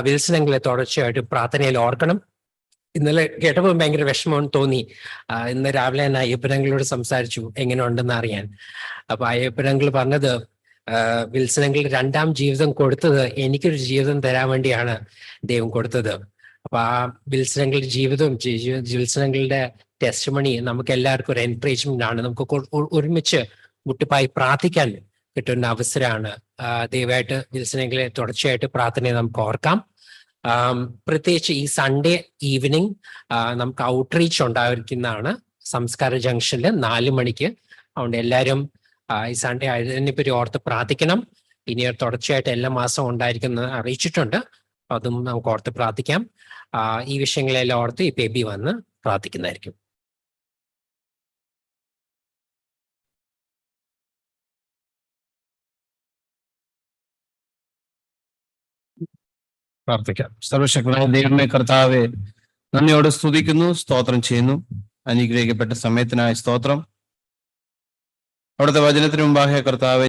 വിൽസനങ്ങളെ തുടർച്ചയായിട്ട് പ്രാർത്ഥനയിൽ ഓർക്കണം. ഇന്നലെ കേട്ടപ്പോൾ ഭയങ്കര വിഷമം തോന്നി. ഇന്ന് രാവിലെ ഞാൻ അയ്യപ്പനങ്ങളോട് സംസാരിച്ചു എങ്ങനെ ഉണ്ടെന്ന് അറിയാൻ. അപ്പൊ അയ്യപ്പനങ്ങൾ പറഞ്ഞത് വിൽസനങ്ങൾ 2ാം ജീവിതം കൊടുത്തത് എനിക്കൊരു ജീവിതം തരാൻ വേണ്ടിയാണ് ദൈവം കൊടുത്തത്. അപ്പൊ ആ വിൽസനങ്ങളുടെ ജീവിതവും വിൽസനങ്ങളുടെ ടെസ്റ്റിമണി നമുക്ക് എല്ലാവർക്കും ഒരു എൻകറേജ്മെന്റ് ആണ്. നമുക്ക് ഒരുമിച്ച് മുട്ടിപ്പായി പ്രാർത്ഥിക്കാൻ കിട്ടുന്ന അവസരമാണ്. ദയവായിട്ട് വിൽസനങ്ങളെ തുടർച്ചയായിട്ട് പ്രാർത്ഥനയെ നമുക്ക് ഓർക്കാം. പ്രത്യേകിച്ച് ഈ സൺഡേ ഈവനിങ് നമുക്ക് ഔട്ട്റീച്ച് ഉണ്ടായിരിക്കുന്നതാണ് സംസ്കാര ജംഗ്ഷനിൽ 4 മണിക്ക്. അതുകൊണ്ട് എല്ലാവരും ഈ സൺഡേ അതിനെപ്പറ്റി ഓർത്ത് പ്രാർത്ഥിക്കണം. ഇനി തുടർച്ചയായിട്ട് എല്ലാ മാസവും ഉണ്ടായിരിക്കുന്നത് അറിയിച്ചിട്ടുണ്ട്. അതും നമുക്ക് ഓർത്ത് പ്രാർത്ഥിക്കാം. ഈ വിഷയങ്ങളെല്ലാം ഓർത്ത് ഈ ബേബി വന്ന് പ്രാർത്ഥിക്കുന്നതായിരിക്കും. പ്രാർത്ഥിക്കാം. സർവശക്തനായ ദൈവമേ, കർത്താവേ, നന്ദിയോടെ സ്തുതിക്കുന്നു, സ്തോത്രം ചെയ്യുന്നു. അനുഗ്രഹിക്കപ്പെട്ട സമയത്തിനായ സ്തോത്രം. അവിടുത്തെ വചനത്തിന് മുമ്പാകെ കർത്താവെ